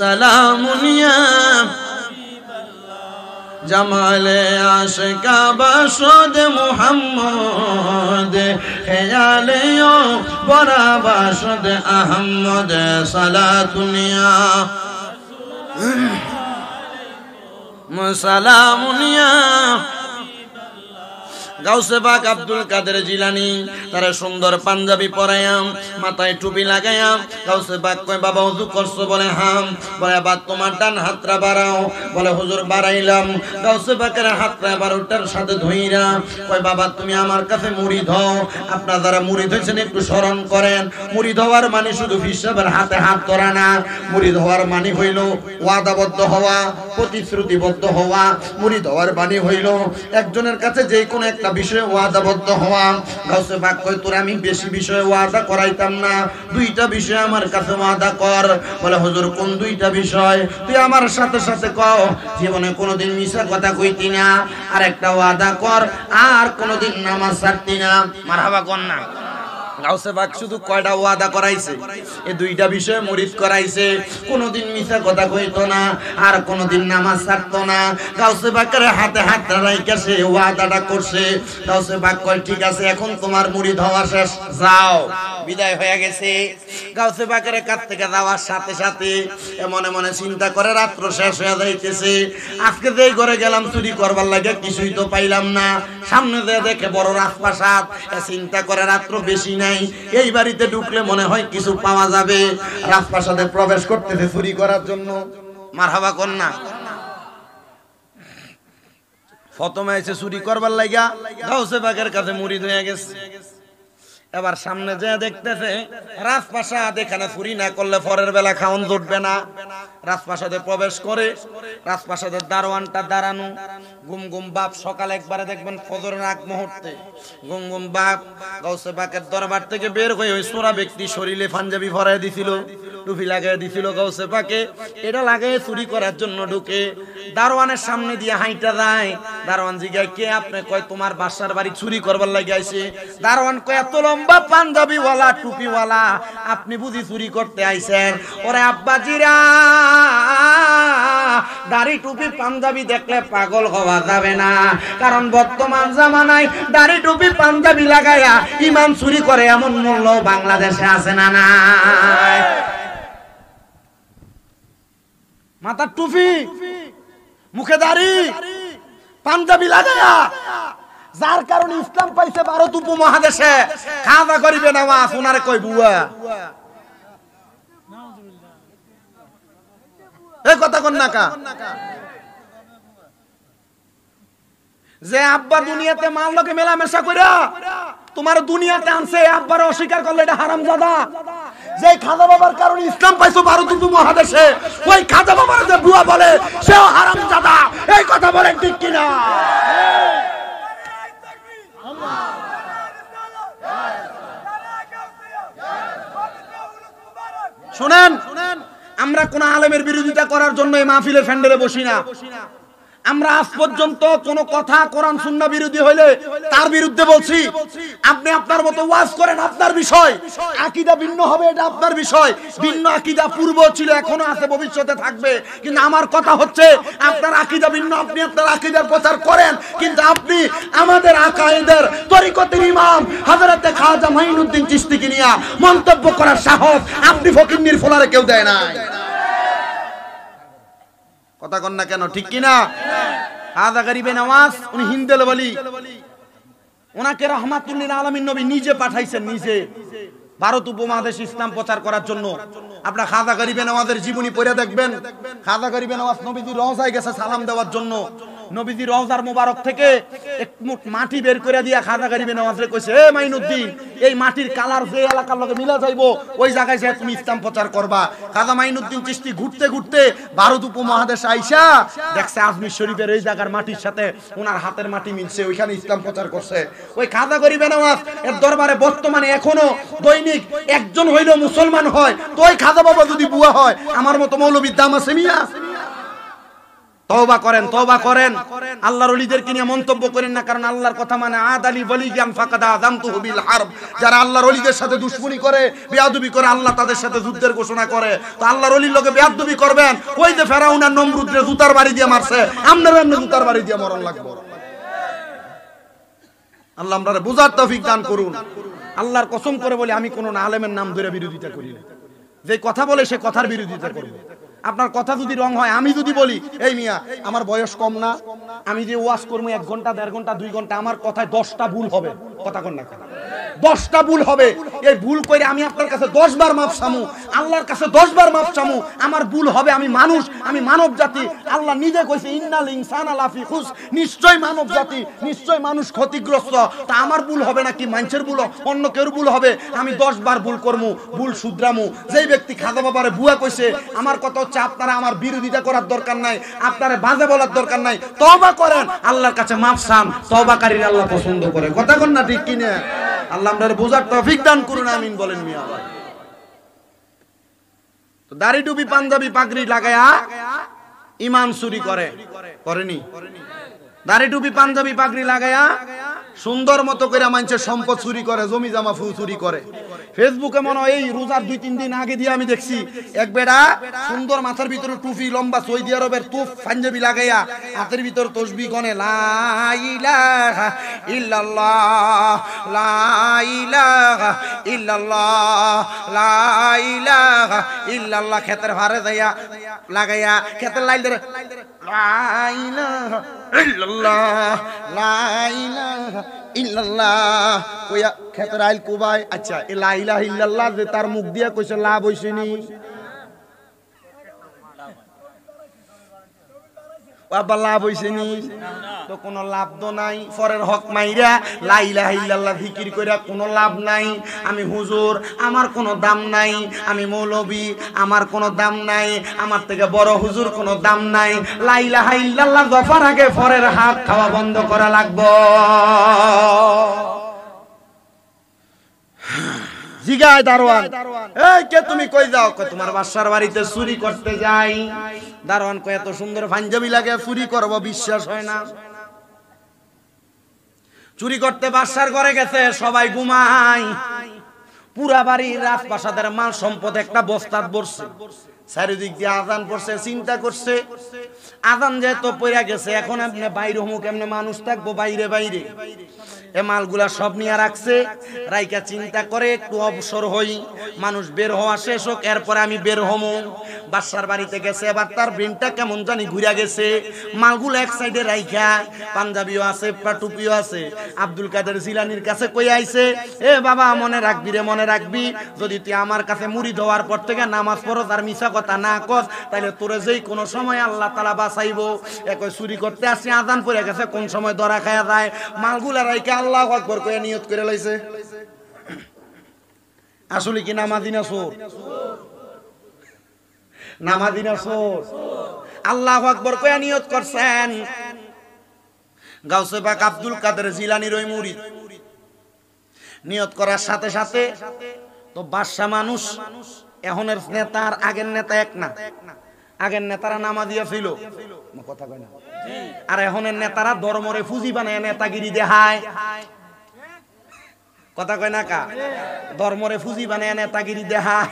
سلام يا جمال عاشق باشد محمد خیال یو برا باشد احمد صلاة يا সালামুনিয়া গাউসে পাক আব্দুল কাদের জিলানী তারে সুন্দর পাঞ্জাবি পরায়াম, মাথায় টুপি লাগায়াম। গাউসে পাক কয় বাবা ওযু করছো? বলে হাম। বলে আবার তোমার ডান হাতটা বাড়াও। বলে হুজুর বাড়াইলাম। গাউসে পাকের হাতটা আবার ওটার সাথে ধইরা কয় বাবা তুমি আমার কাছে মুরিদ হও। আপনারা যারা মুরিদ হয়েছেন একটু স্মরণ করেন, মুরিদ হওয়ার মানে শুধু হিসাবের হাতে হাত ধরা না। মুরিদ হওয়ার মানে হইল ওয়াদাবদ্ধ হওয়া, প্রতিশ্রুতিবদ্ধ হওয়া। মুরিদ হওয়ার মানে হইল একজনের কাছে যে কোনো একটা বিষয়ে ওয়াদাবদ্ধ হওয়া। গাউসে পাক কয় তোর আমি বেশি বিষয়ে ওয়াদা করাইতাম না, দুইটা বিষয় আমার কাছে ওয়াদা কর। বলে হুজুর কোন দুইটা বিষয়? তুই আমার সাথে সাথে কও জীবনে কোনোদিন মিছা কথা কইতি না, আর একটা ওয়াদা কর আর কোনোদিন নামাজ ছাড়তি না। মারহাবা কোন না। গাউসে পাক শুধু কয়টা ওয়াদা করাইছে? এই দুইটা বিষয়ে মুরিদ করাইছে। কোনোদিন মিছা কথা কইতো না আর কোনোদিন নামাজ ছাড়তো না। গাউসে পাকের হাতে হাত রাইখা সে ওয়াদাটা করছে। গাউসে পাক কয় ঠিক আছে এখন তোমার মুরিদ হওয়া শেষ, যাও। বিদায় হয়ে গেছে। গাউসে পাকের কাছ থেকে যাওয়ার সাথে সাথে মনে মনে চিন্তা করে রাত্র শেষ হয়ে যাইতেছে। আজকে যেই ঘরে গেলাম চুরি করবার লাগে কিছুই তো পাইলাম না। সামনে যে দেখে বড় রাজপ্রাসাদ, চিন্তা করে রাত্র বেশি নাই, এই বাড়িতে ঢুকলে মনে হয় কিছু পাওয়া যাবে। রাজপ্রাসাদে প্রবেশ করতেছে চুরি করার জন্য। মারহাবা কোন না। প্রথমে এসে চুরি করবার লাগা গাউসে পাকের কাছে মুরিদ হয়ে গেছে। এবার সামনে যে দেখতেছে রাজপ্রাসাদ, এখানে চুরি না করলে পরের বেলা খাওন জুটবে না। রাজপ্রাসাদে প্রবেশ করে রাজপ্রাসাদের দারোয়ানটা দাঁড়ানো, গুম গুম বাপ। সকালে একবারে দেখবেন ফজরের আগ মুহূর্তে গুম গুম বাপ গাউসে পাকের দরবার থেকে বের হয়ে ওই সোরা ব্যক্তি শরীরে পাঞ্জাবি ভরাই দিছিল, টুপি লাগাই দিছিল গাউসে পাকে। এটা লাগাই চুরি করার জন্য ঢুকে দারোয়ানের সামনে দিয়ে হাইটা যায়। দারোয়ান জিগায় কে আপনি? কয় তোমার বাসার বাড়ি চুরি করবার লাগে আইছে। দারোয়ান কয় এত লম্বা পাঞ্জাবিওয়ালা টুপিওয়ালা আপনি বুঝি চুরি করতে আইছেন? ওরে আব্বাজিরা, দাড়ি টুপি পাঞ্জাবি দেখলে পাগল হওয়া যাবে না, কারণ বর্তমান জামানায় দাড়ি টুপি পাঞ্জাবি লাগায়া ইমান চুরি করে এমন মূল্য বাংলাদেশে আছে না নাই? মাথার টুপি, মুখে দাড়ি, পাঞ্জাবি লাগায়া, যার কারণে ইসলাম পাইছে ভারত উপমহাদেশে। খাওয়া করিবে নামাজ, ওনারে কই বুয়া। এই কথা কোন নাকা? যে আব্বা দুনিয়াতে মার লোকে মেলামেশা কইরা তোমার দুনিয়াতে আনছে, আব্বার অস্বীকার করলে এটা হারামজাদা। যে খাজা বাবার কারণে ইসলাম পাইছো ভারত উপমহাদেশে, ওই খাজা বাবার যে বুয়া বলে সেও হারামজাদা। এই কথা বলেন ঠিক কিনা? শুনেন, আমরা কোন আলেমের বিরোধিতা করার জন্য এই মাহফিলের ফ্যান্ডেলে বসি না। আমরা আজ পর্যন্ত কোন কথা কোরআন সুন্নাহ বিরোধী হইলে তার বিরুদ্ধে বলছি। আপনি আপনার মতো ওয়াজ করেন, আপনার বিষয়। আকীদা ভিন্ন হবে, এটা আপনার বিষয়। ভিন্ন আকীদা পূর্ব ছিল, এখনো আছে, ভবিষ্যতে থাকবে। কিন্তু আমার কথা হচ্ছে আপনার আকীদা ভিন্ন, আপনি আপনার আকীদার প্রচার করেন। কিন্তু আপনি আমাদের আকায়েদের তরিকতের ইমাম হযরতে খাজা মাইনুদ্দিন চিশতিকে নিয়ে মন্তব্য করার সাহস আপনি ফকিন্নির ফোলারে কেউ দেয় না। কথা কন না কেন? ঠিক কিনা? হাদা গরিবে নওয়াজ উনি হিন্দেল বলি, ওনাকে রাহমাতুল্লিল আলামিন নবী নিজে পাঠাইছেন, নিজে ভারত উপমহাদেশ ইসলাম প্রচার করার জন্য। আপনারা খাজা গরিবে নওয়াজের জীবনী পড়ে দেখবেন। খাজা গরিবে নওয়াজ নবীজির রওজায় গেছে সালাম দেওয়ার জন্য। নবীজির রওজার মোবারক থেকে এক মুঠ মাটি বের করে দিয়া খাজা গরিবে নওয়াজরে কইছে, এ মাইনুদ্দিন, এই মাটির কালার যে এলাকার লগে মিলা যাইবো ওই জায়গায় যায় তুমি ইসলাম প্রচার করবা। খাজা মাইনুদ্দিন চিশতি ঘুরতে ঘুরতে ভারত উপমহাদেশ আইসা দেখছে আজমির শরীফের এই জায়গার মাটির সাথে ওনার হাতের মাটি মিলছে, ওইখানে ইসলাম প্রচার করছে। ওই খাজা গরিবে নওয়াজ এর দরবারে বর্তমানে এখনো দৈনিক একজন হইলেও মুসলমান হয়। তো ওই খাজা বাবা যদি বুয়া হয়, আমার মতো মৌলবীর দাম আছে মিয়া? তওবা করেন, তওবা করেন। আল্লাহর ওলিদেরকে নিয়ে মন্তব্য করেন না, কারণ আল্লাহর কথা মানে আদালি ওয়ালিয়ান ফাকাদা আযামতুহু বিল হারব। যারা আল্লাহর ওলিদের সাথে দুশমনি করে, বেয়াদবি করে, আল্লাহ তাদের সাথে যুদ্ধের ঘোষণা করে। তো আল্লাহর ওলির লগে বেয়াদবি করবেন, ওই যে ফেরাউন আর নমরুদরে জুতার বাড়ি দিয়ে মারছে, আপনারা এমনি জুতার বাড়ি দিয়ে মরণ লাগবে। আল্লাহ আমরারে বুঝার তৌফিক দান করুন। আল্লাহর কসম করে বলি, আমি কোন আলেমের নাম ধরে বিরোধিতা করি না। যে কথা বলে সে কথার বিরোধিতা করবে। আপনার কথা যদি রং হয়, আমি যদি বলি এই মিয়া আমার বয়স কম না, আমি যে ওয়াজ করবো 1 ঘন্টা 1.5 ঘন্টা 2 ঘন্টা, আমার কথায় 10টা ভুল হবে, কথা কন না, 10টা ভুল হবে। এই ভুল করে আমি আপনার কাছে 10 বার মাফ চামু, আল্লাহর কাছে 10 বার মাফ চামু। আমার ভুল হবে, আমি মানুষ, আমি মানব জাতি। আল্লাহ নিজে কইছে ইন্নাল ইনসানা লাফি খুস, নিশ্চয় মানব জাতি, নিশ্চয় মানুষ ক্ষতিগ্রস্ত। তা আমার ভুল হবে নাকি মানুষের ভুল, অন্য কেউ ভুল হবে? আমি 10 বার ভুল করমু, ভুল শুধরামু। যেই ব্যক্তি খাজা বাবারে বুয়া কইছে, আমার কথা হচ্ছে আপনারা আমার বিরোধিতা করার দরকার নাই, আপনারা বাজে বলার দরকার নাই, তওবা করেন, আল্লাহর কাছে মাফ চান। তওবাকারীর আল্লাহ পছন্দ করে, কথা কন না ঠিক কি না? আল্লাহ আমাদের বোঝার তৌফিক দান করুন, আমিন বলেন মিয়া। তো দাড়ি টুপি পাঞ্জাবি পাগড়ি লাগায়া ইমান চুরি করে, করেনি? দাড়ি টুপি পাঞ্জাবি পাগড়ি লাগায়া সুন্দর মতো করে মানুষের সম্পদ চুরি করে, জমি জামা চুরি করে। ফেসবুকে মনে হয় এই রোজার 2-3 দিন আগে দিয়ে আমি দেখছি এক বেড়া সুন্দর মাথার ভিতরে টুপি লম্বা সৌদি আরবের তুফ পাঞ্জাবি লাগাইয়া হাতের ভিতর তসবিহ গনে লা ইলাহা ইল্লাল্লাহ লা ইলাহা ইল্লাল্লাহ লা ইলাহা ইল্লাল্লাহ খেতের ভারে যাইয়া লাগাইয়া খেতের লাইল ধরে লা ইলাহা ইল্লাল্লাহ লা ইলাহা ইল্লাল্লাহ কইয়া খেতের আইল কুবাই। আচ্ছা এই লা ইলাহা ইল্লাল্লাহ যে তার মুখ দিয়া কইছে লাভ হইছেনি? বাবা লাভ হইছেনি? তো কোনো লাভ তো নাই। পরের হক মাইরা লা ইলাহা ইল্লাল্লাহ জিকির কইরা কোনো লাভ নাই। আমি হুজুর, আমার কোনো দাম নাই। আমি মৌলবী, আমার কোনো দাম নাই। আমার থেকে বড় হুজুর কোনো দাম নাই। লা ইলাহা ইল্লাল্লাহ জফার আগে পরের হাত খাওয়া বন্ধ করা লাগবে। জিগায় দারোয়ান, এই কে তুমি কই যাও? কই তোমার বাসার বাড়িতে চুরি করতে যাই। দারোয়ান কই এত সুন্দর পাঞ্জাবি লাগে চুরি করব, বিশ্বাস হয় না। চুরি করতে বাসার ঘরে গেছে, সবাই ঘুমায়, পুরা বাড়ির রাজপ্রাসাদের মাল সম্পদ একটা বস্তাত ভরছে। চারিদিক দিয়ে আজান পড়ছে, চিন্তা করছে আজান যেহেতু পড়ে গেছে, এখন আপনি বাইরে হমু কেমনে, মানুষ থাকবো বাইরে বাইরে। এ মালগুলা সব নিয়ে রাখছে, রাইকা চিন্তা করে একটু অবসর হই, মানুষ বের হওয়া শেষ হোক, এরপরে আমি বের হমু। বাসার বাড়িতে গেছে, এবার তার ব্রেনটা কেমন জানি ঘুরে গেছে। মালগুলো এক সাইডে রাইখা, পাঞ্জাবিও আছে, টুপিও আছে, আব্দুল কাদের জিলানির কাছে কই আইছে, এ বাবা মনে রাখবি রে, মনে রাখবি, যদি তুই আমার কাছে মুরিদ হওয়ার পর থেকে নামাজ পড়ো আর মিছা কথা না কস, তাহলে তোরে যেই কোনো সময় আল্লাহ তাআলা বাঁচাইবো। একই চুরি করতে আসছি, আজান পড়ে গেছে, কোন সময় ধরা খায়া যায়। মালগুলা রাইখা আল্লাহু আকবার কইয়া নিয়ত করে লইছে। আসলে কি নামাজি না চোর? নামাজি না চোর? আল্লাহু আকবার কইয়া নিয়ত করছেন। গাউসে পাক আব্দুল কাদের জিলানীর ওই মুরিদ নিয়ত করার সাথে সাথে তো বাদশা মানুষ, এখনের নেতা আর আগের নেতা এক না। আগের নেতারা নামাজিয়া ছিল, কথা কয় না, আর এখনের নেতারা ধর্মরে ফুজি বানায় নেতাগিরি দেখায়, কথা কয় না কা, ধর্মরে ফুজি বানায় নেতাগিরি দেখায়।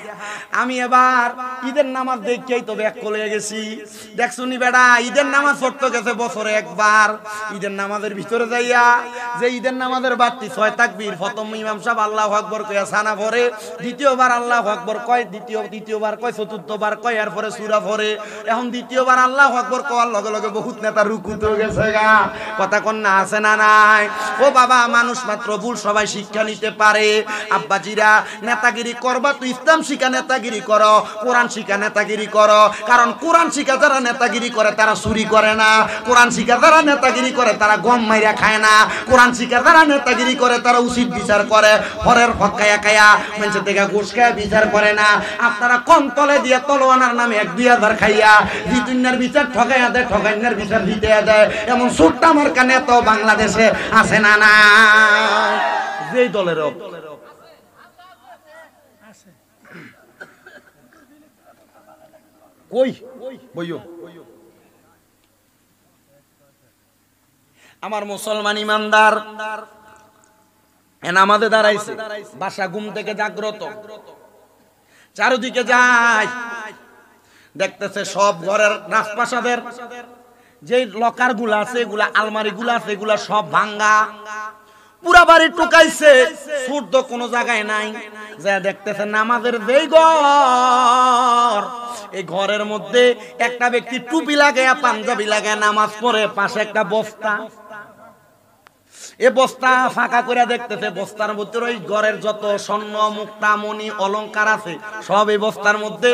আমি এবার ঈদের নামাজ দেখিয়াই তো ব্যাক করে গেছি। দেখছুনি বেড়া, ঈদের নামাজ পড়তে গেছে বছরে একবার। ঈদের নামাজের ভিতরে যাইয়া যে ঈদের নামাজের বাড়তি 6 তাকবীর, প্রথম ইমাম সাহেব আল্লাহু আকবার কইয়া সানা পড়ে, দ্বিতীয়বার আল্লাহু আকবার কয়, দ্বিতীয়বার কয়, চতুর্থবার কয়, এরপরে সূরা পড়ে। এখন দ্বিতীয়বার আল্লাহু আকবার কওয়ার লগে লগে বহুত নেতা রুকুতে গেছে গা, কথা কোন না আছে না নাই? ও বাবা, মানুষ মাত্র ভুল, সবাই শিক্ষা নিতে পারে। আব্বাজিরা, নেতাগিরি করবা তুই ইসলাম শিখা নেতাগিরি করো, কোরআন শিখা নেতাগিরি করো। কারণ কোরআন শিখা যারা নেতাগিরি করে তারা চুরি করে না, কোরআন শিখা যারা নেতাগিরি করে তারা গম মাইরা খায় না, কোরআন শিখা যারা নেতাগিরি করে তারা উচিত বিচার করে, হরের হক খায়া খায়া মানুষের থেকে ঘুষ খায়া বিচার করে না। আপনারা কম তলে দিয়ে তলোয়ানার নামে 1-2 খাইয়া জিতুন্যার বিচার ঠকাইয়া দেয়, ঠকাইনার বিচার দিতে দেয়, এমন ছোট্ট আমার কানে তো বাংলাদেশে আছে না? না, যেই দলের কই বইও। আমার মুসলমান ইমানদার নামাজে দাঁড়াইছে, বাসা ঘুম থেকে জাগ্রত, চারদিকে যায়, দেখতেছে সব ঘরের রাজপ্রাসাদের যে লকার গুলা আছে, এগুলা আলমারি গুলা আছে, এগুলা সব ভাঙ্গা, পুরা বাড়ি টুকাইছে, সূর্য কোনো জায়গায় নাই। যা দেখতেছে নামাজের যেই ঘর, এই ঘরের মধ্যে একটা ব্যক্তি টুপি লাগায়া পাঞ্জাবি লাগায়া নামাজ পড়ে, পাশে একটা বস্তা, এ বস্তা ফাঁকা করে দেখতেছে, বস্তার মধ্যে ওই ঘরের যত স্বর্ণ মুক্তা মণি অলংকার আছে সব এই বস্তার মধ্যে।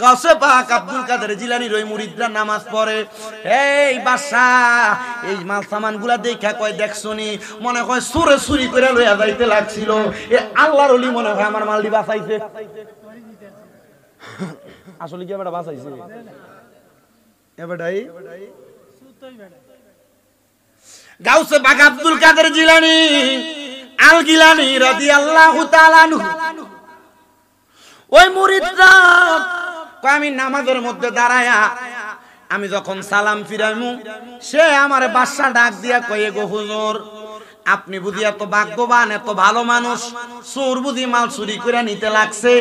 গাউসে পাক আব্দুল কাদের জিলানীর ওই মুরিদরা নামাজ পড়ে। এই বাদশাহ এই মাল সামান গুলা দেখা কয়, দেখছনি মনে হয় চোরে চুরি করে লইয়া যাইতে লাগছিল, এ আল্লাহর ওলি মনে হয় আমার মালটি বাঁচাইছে। আসলে কি এবারে বাঁচাইছে? এবারটাই গাউসে পাক আব্দুল কাদের জিলানী আল গিলানী রাদিয়াল্লাহু তাআলা আনহু ওই মুরিদরা কয়, আমি নামাজের মধ্যে দাঁড়ায়া আমি যখন সালাম ফিরাইমু, সে আমার বাদশা ডাক দিয়া কয়ে, গো হুজুর আপনি বুঝি এত ভাগ্যবান, এত ভালো মানুষ, চোর বুঝি মাল চুরি করে নিতে লাগছে,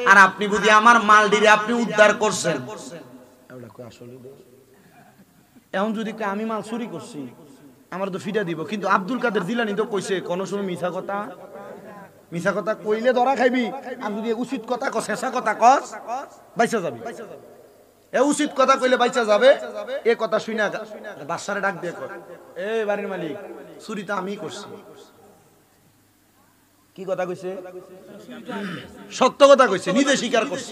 আর আপনি বুঝি আমার মালটিরে আপনি উদ্ধার করছেন। এখন যদি আমি মাল চুরি করছি আমার তো ফিটা দিব, কিন্তু আব্দুল কাদের জিলানী তো কইছে কোন সময় মিছা কথা, মিছা কথা কইলে ধরা খাইবি, আর যদি উচিত কথা কস, শেষা কথা কস, বাইচা যাবি। এ উচিত কথা কইলে বাইচা যাবে, এ কথা শুনা বাদশারে ডাক দিয়ে কয়, এ বাড়ির মালিক চুরি তো আমিই করছি। কি কথা কইছে? সত্য কথা কইছে, নিজে স্বীকার করছে।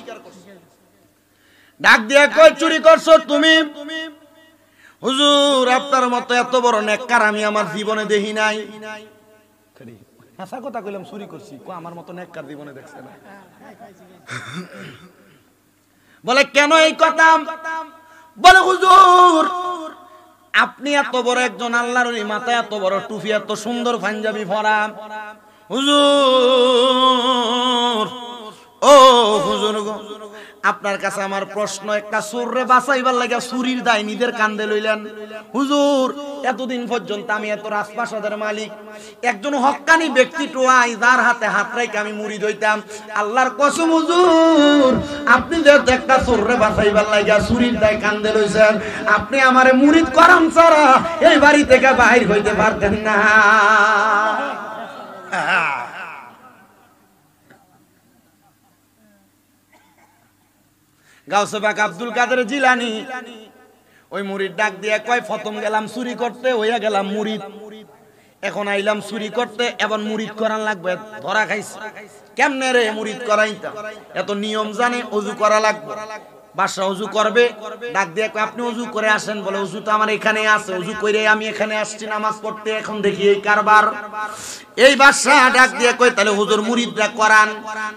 ডাক দিয়ে কয়, চুরি করছো তুমি? হুজুর আপনার মতো এত বড় নেককার আমি আমার জীবনে দেখি নাই। হাসা কথা কইলাম চুরি করছি, আমার মতো নেককার জীবনে দেখছে না। বলে কেন এই কথা? বলে হুজুর আপনি এত বড় একজন আল্লাহর ওলি, মাথায় এত বড় টুপি, এত সুন্দর পাঞ্জাবি পরা, হুজুর ও হুজুর গো, আপনার কাছে আমার প্রশ্ন, একটা চোররে বাঁচাইবার লাগে চুরির দায় নিজের কান্দে লইলেন। হুজুর এতদিন পর্যন্ত আমি এত রাজপ্রাসাদের মালিক, একজন হক্কানি ব্যক্তি টোয়াই যার হাতে হাত রাইকে আমি মুরিদ হইতাম, আল্লাহর কসম হুজুর আপনি যে একটা চোররে বাঁচাইবার লাগে চুরির দায় কান্দে লইছেন, আপনি আমারে মুরিদ করাম ছাড়া এই বাড়ি থেকে বাইর হইতে পারতেন না। গাউসে পাক আব্দুল কাদের জিলানী ওই মুরিদ ডাক দিয়ে কয়, প্রথম গেলাম চুরি করতে, হইয়া গেলাম মুরিদ, এখন আইলাম চুরি করতে, এখন মুরিদ করান লাগবে, ধরা খাইছে। কেমনে রে মুরিদ করাইতাম? এত নিয়ম জানে, ওযু করা লাগবে। বাদশা ওযু করবে, ডাক দিয়ে কয়, আপনি ওযু করে আসেন। বলে ওযু তো আমার এখানে আছে, ওযু কইরে আমি এখানে আসছি নামাজ পড়তে, এখন দেখি এই কারবার। এই বাদশা ডাক দিয়ে কয়, তাহলে হুজুর মুরিদরা করান।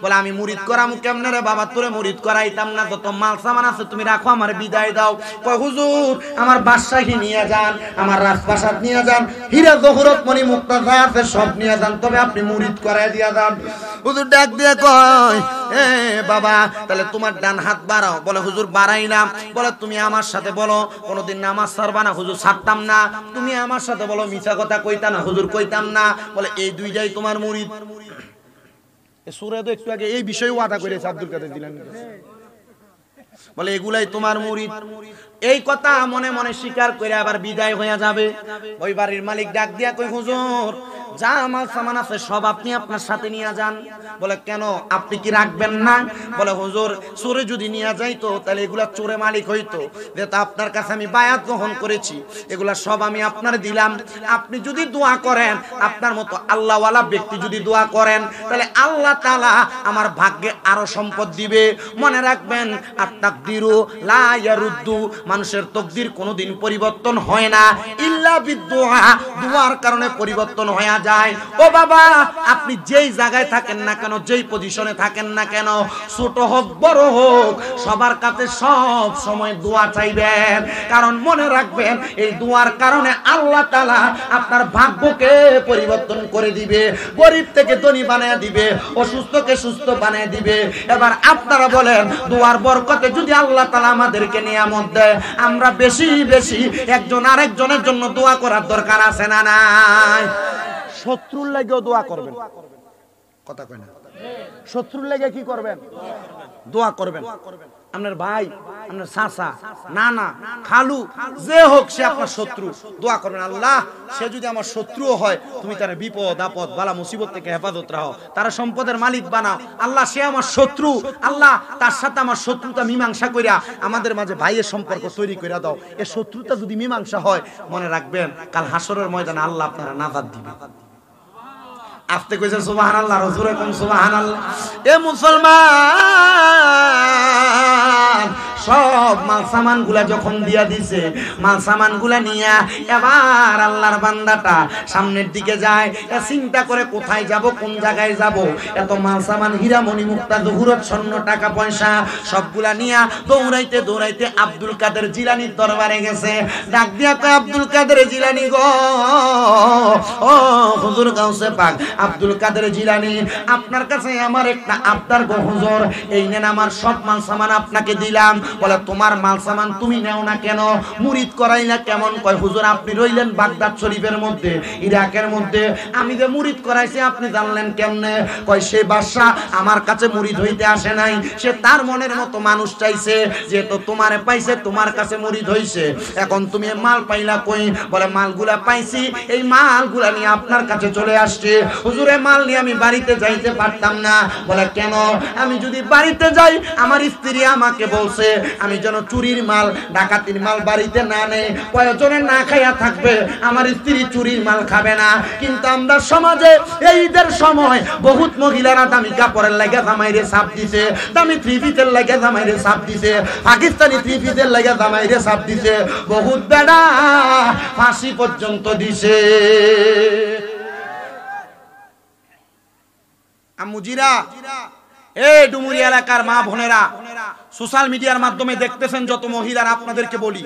বলে আমি মুরিদ করামু কেমনে রে বাবা, তোরে মুরিদ করাইতাম না, যত মাল সামান আছে তুমি রাখো, আমার বিদায় দাও। কয় হুজুর আমার বাদশাহী নিয়ে যান, আমার রাজপ্রাসাদ নিয়ে যান, হীরা জহরত মণি মুক্তা যা আছে সব নিয়ে যান, তবে আপনি মুরিদ করাই দিয়া যান। হুজুর ডাক দিয়ে কয়, এ বাবা তাহলে তোমার ডান হাত বাড়াও। বলে হুজুর বাড়াই না। বলে তুমি আমার সাথে বলো কোনদিন নামাজ ছাড়বা না। হুজুর ছাড়তাম না। তুমি আমার সাথে বলো মিছা কথা কইতা না। হুজুর কইতাম না। বলে এই দুইটাই তোমার মুরিদ। সূরা তো একটু আগে এই বিষয়ে ওয়াদা করেছে আব্দুল কাদের জিলানী, বলে এগুলাই তোমার মুরিদ। এই কথা মনে মনে স্বীকার করে আবার বিদায় হয়ে যাবে। ওই বাড়ির মালিক ডাক দিয়া কই, হুজুর যা মাল সামান আছে সব আপনি আপনার সাথে নিয়ে যান। বলে কেন, আপনি কি রাখবেন না? বলে হুজুর চোরে যদি নিয়ে যাইতো তাহলে এগুলা চোরে মালিক হইতো, যেটা আপনার কাছে আমি বায়াত গ্রহণ করেছি, এগুলা সব আমি আপনার দিলাম। আপনি যদি দোয়া করেন, আপনার মতো আল্লাহওয়ালা ব্যক্তি যদি দোয়া করেন, তাহলে আল্লাহ তাআলা আমার ভাগ্যে আরো সম্পদ দিবে। মনে রাখবেন, আত-তাকদিরু লা ইয়ারুদ্দু, মানুষের তকদির কোনোদিন পরিবর্তন হয় না, ইল্লা বিদুআ, দুআর কারণে পরিবর্তন হয়ে যায়। ও বাবা, আপনি যেই জায়গায় থাকেন না কেন, যেই পজিশনে থাকেন না কেন, ছোট হোক বড় হোক, সবার কাছে সব সময় দোয়া চাইবেন। কারণ মনে রাখবেন, এই দোয়ার কারণে আল্লাহ তাআলা আপনার ভাগ্যকে পরিবর্তন করে দিবে, গরিব থেকে ধনী বানিয়ে দিবে, অসুস্থকে সুস্থ বানিয়ে দিবে। এবার আপনারা বলেন, দোয়ার বরকতে যদি আল্লাহ তাআলা আমাদেরকে নিয়ামত দেয়, আমরা বেশি বেশি একজন আরেকজনের জন্য দোয়া করার দরকার আছে না নাই? শত্রুর লাগেও দোয়া করবেন, কথা কয় না? শত্রুর লাগে কি করবেন? দোয়া করবেন। আপনার ভাই আপনার চাচা, নানা, খালু, যে হোক সে আপনার শত্রু, দোয়া করবেন আল্লাহ সে যদি আমার শত্রুও হয় তুমি তার বিপদ আপদ বালা মুসিবত থেকে হেফাজত রাখো, তারা সম্পদের মালিক বানাও। আল্লাহ সে আমার শত্রু, আল্লাহ তার সাথে আমার শত্রুতা মীমাংসা কইরা আমাদের মাঝে ভাইয়ের সম্পর্ক তৈরি করে দাও। এই শত্রুতা যদি মীমাংসা হয় মনে রাখবেন কাল হাসরের ময়দানে আল্লাহ আপনারা নাজাত দিবে। আস্তে কইছে সুবহানাল্লাহ, রাসূল কম সুবহানাল্লাহ। এ মুসলমান সব মাল সামান গুলা যখন দিয়া দিছে, মাল সামান গুলা নিয়া এবার আল্লাহর বান্দাটা সামনের দিকে যায়, চিন্তা করে কোথায় যাব, কোন জায়গায় যাব। এত মাল সামান হীরা মণি মুক্তা জহুরত স্বর্ণ টাকা পয়সা সবগুলা নিয়া দৌড়াইতে দৌড়াইতে আব্দুল কাদের জিলানীর দরবারে গেছে। ডাক দিয়া কয় আব্দুল কাদের জিলানী গো, ও হুজুর গাউসে পাক আব্দুল কাদের জিলানী, আপনার কাছে আমার একটা আবদার গো হুজুর, এই নেন আমার সব মাল সামান আপনাকে দিলাম। বলে তোমার মাল সামান তুমি নেও না কেন, মুরিদ করাইলা কেমন? কয় হুজুর আপনি রইলেন বাগদাদ শরীফের মধ্যে, ইরাকের মধ্যে, আমি যে মুরিদ করাইছি আপনি জানলেন কেমনে? কয় সে বাদশা আমার কাছে মুরিদ হইতে আসে নাই, সে তার মনের মতো মানুষ চাইছে, যেহেতু তোমারে পাইছে তোমার কাছে মুরিদ হইছে। এখন তুমি মাল পাইলা কই? বলে মালগুলা পাইছি, এই মালগুলা নিয়ে আপনার কাছে চলে আসছে। হুজুরে মাল নিয়ে আমি বাড়িতে যাইতে পারতাম না। বলে কেন? আমি যদি বাড়িতে যাই আমার স্ত্রী আমাকে বলছে আমি যেন চুরির মাল ডাকাতির মাল বাড়িতে না নেই, কয়েকজনে না খাইয়া থাকবে, আমার স্ত্রী চুরির মাল খাবে না। কিন্তু আমরা সমাজে এই ঈদের সময় বহুত মহিলারা দামি কাপড়ের লাগে জামাইরে ছাপ দিছে, দামি থ্রি পিসের লাগে জামাইরে ছাপ দিছে, পাকিস্তানি থ্রি পিসের লাগে জামাইরে ছাপ দিছে, বহুত বেড়া ফাঁসি পর্যন্ত দিছে। আমুজিরা, এ ডুমুরি এলাকার মা বোনেরা, সোশ্যাল মিডিয়ার মাধ্যমে দেখতেছেন যত মহিলারা, আপনাদেরকে বলি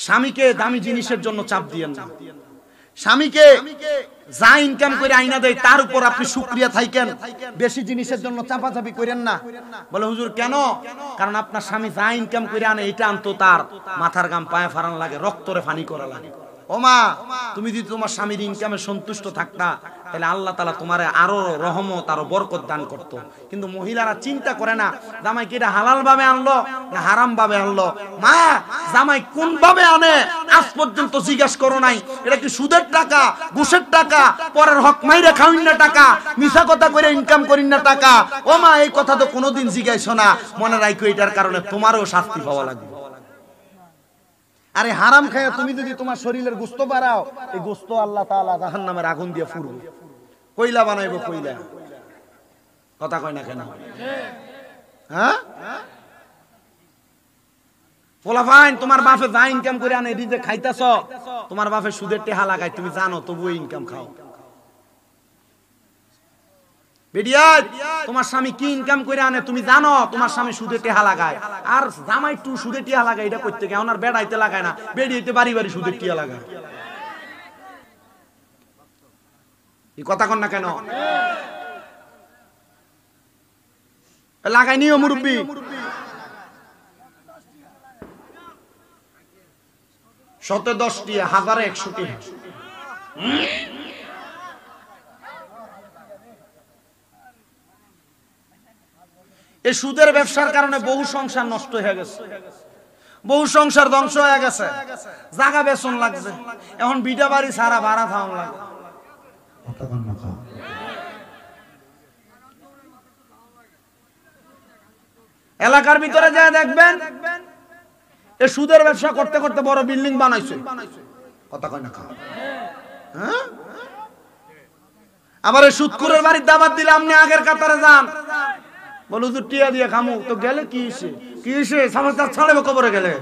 স্বামীকে দামি জিনিসের জন্য চাপ দিয়েন না। স্বামীকে যা ইনকাম করে আইনা দেয় তার উপর আপনি শুকরিয়া থাকেন, বেশি জিনিসের জন্য চাপাচাপি করেন না। বলে হুজুর কেন? কারণ আপনার স্বামী যা ইনকাম করে আনে এটা আনতো তার মাথার গাম পায়ে ফারান লাগে, রক্তরে ফানি করা লাগে। ও মা, তুমি যদি তোমার স্বামীর ইনকামে সন্তুষ্ট থাকতা তাহলে আল্লাহ তাআলা তোমারে আরো রহমত আরো বরকত দান করত। কিন্তু মহিলারা চিন্তা করে না জামাই কি এটা হালাল ভাবে আনলো না হারাম ভাবে আনলো। মা, জামাই কোন ভাবে আনে আজ পর্যন্ত জিজ্ঞেস করো নাই? এটা কি সুদের টাকা, ঘুষের টাকা, পরের হক মাইরে খাওয়িন না টাকা, মিছা কথা করে ইনকাম করিন না টাকা? ও মা, এই কথা তো কোনোদিন জিজ্ঞাসো না। মনে রাখো এটার কারণে তোমারও শাস্তি পাওয়া লাগবে। আরে হারাম খায় তুমি যদি তোমার শরীরের গোশত বাড়াও, এই গোশত আল্লাহ তাআলা জাহান্নামের আগুন দিয়ে ফুরবে, কয়লা বানাইবো কয়লা। কথা কয় না কেন? হ্যাঁ, পোলাপাইন তোমার বাপে যা ইনকাম করে আনে এটি যে খাইতাছ, তোমার বাপে সুদের টেহা লাগায় তুমি জানো, তবুও ইনকাম খাও। বেডিয়া, তোমার স্বামী কি ইনকাম করে আনে তুমি জানো, তোমার স্বামী সুদে টেহা লাগায়। আর জামাই টু সুদে টিয়া লাগায়, এটা করতে গিয়ে ওনার বেড়াইতে লাগায় না, বেড়িয়েতে বাড়ি বাড়ি সুদে টিয়া লাগায়। এই কথা কন না কেন? লাগাই নিও মুরব্বী। শতে 10 টিয়া, হাজারে 100 টিয়া। এই সুদের ব্যবসার কারণে বহু সংসার নষ্ট হয়ে গেছে, বহু সংসার ধ্বংস হয়ে গেছে, জায়গা বেচন লাগছে, এখন বিটা বাড়ি সারা ভাড়া থাউন লাগে। এলাকার ভিতরে যায় দেখবেন এই সুদের ব্যবসা করতে করতে বড় বিল্ডিং বানাইছে। কথা কয় না? হ্যাঁ, আবার এই সুদখোরের বাড়ির দাবাত দিলে আপনি আগের কাতারে যান, বলো তো টিয়া দিয়ে খামু তো গেলে কি হইছে, কি হইছে, সমাজদার ছাড়বে কবরে গেলে।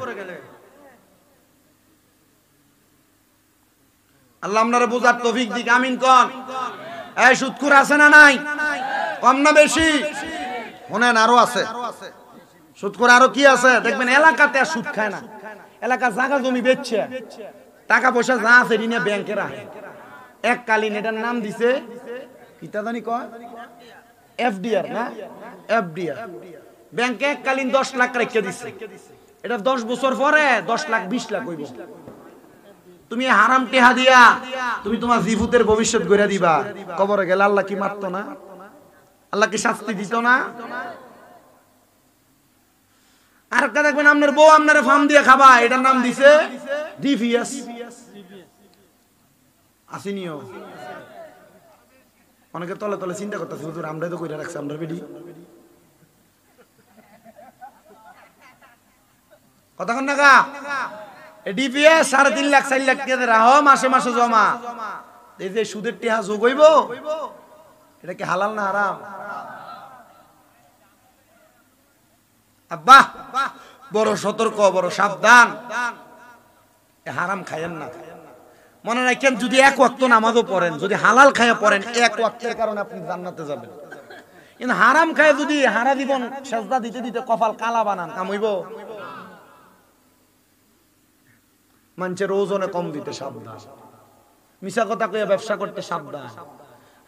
আল্লাহ আপনারে বুঝার তৌফিক দিক, আমিন কোন। এই সুদখোর আছে না নাই? কম না বেশি? শুনেন আরো আছে সুদখোর, আরো কি আছে দেখবেন। এলাকাতে আর সুদ খায় না, এলাকা জায়গা জমি বেচছে, টাকা পয়সা যা আছে ঋণে ব্যাংকে রাখে। এককালীন এটার নাম দিছে কিতা জানি কয়, এফডিআর না, এফডিআর। ব্যাংকে এককালীন 10 লাখ রেখে দিছে, এটা 10 বছর পরে 10 লাখ 20 লাখ হইব। তুমি হারাম টেহা দিয়া তুমি তোমার জীবুতের ভবিষ্যৎ গড়ে দিবা, কবরে গেলে আল্লাহ কি মারতো না? আল্লাহ কি শাস্তি দিত না? আরেকটা দেখবেন আপনার বউ আপনার ফার্ম দিয়ে খাবা, এটার নাম দিছে ডিভিএস। আসিনিও অনেকে তলে তলে চিন্তা করতেছে, হুজুর আমরাই তো কইরা রাখছি, আমরা বেডি কতক্ষণ নাকা ডিপিএস 3.5 লাখ 4 লাখ টাকা রাহ মাসে মাসে জমা। এই যে সুদের টিহা যোগ হইব, এটা কি হালাল না হারাম? আব্বা বড় সতর্ক, বড় সাবধান, হারাম খায়েন না। মনে রাখেন যদি এক ওয়াক্ত নামাজও পড়েন, যদি হালাল খায়া পড়েন, এক ওয়াক্তের কারণে আপনি জান্নাতে যাবেন। কিন্তু হারাম খায় যদি হারা জীবন সেজদা দিতে দিতে কপাল কালা বানান, কাম হইব? মানুষের ওজনে কম দিতে সাবধান, মিছা কথা কইয়া ব্যবসা করতে সাবধান,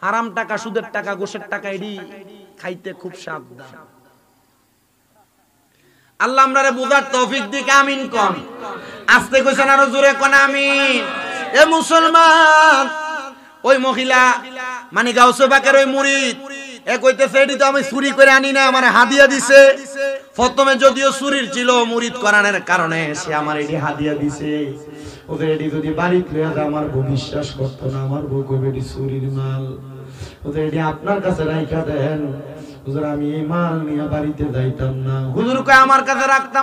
হারাম টাকা, সুদের টাকা, ঘুষের টাকা এডি খাইতে খুব সাবধান। আল্লাহ আমরারে বুঝার তৌফিক দিক, আমিন কোন। আস্তে কইছেন আরো জোরে কোন আমিন। এ মুসলমান, ওই মহিলা মানে গাউসে পাকের ওই মুরিদ, এ কইতেছে এডি তো আমি চুরি করে আনি না, আমারে হাদিয়া দিছে। প্রথমে যদিও চুরির ছিল, মুরিদ করানোর কারণে সে আমার এডি হাদিয়া দিছে। ওদের এডি যদি বাড়িতে লইয়া যায়, আমার বউ বিশ্বাস করতো না, আমার বউ কইবে এডি চুরির মাল। ওদের এডি আপনার কাছে রাইখা দেন হুজুর, আমি এই মাল নিয়ে বাড়িতে যাইতাম না। হুজুর কয় আমার কাছে রাখতাম।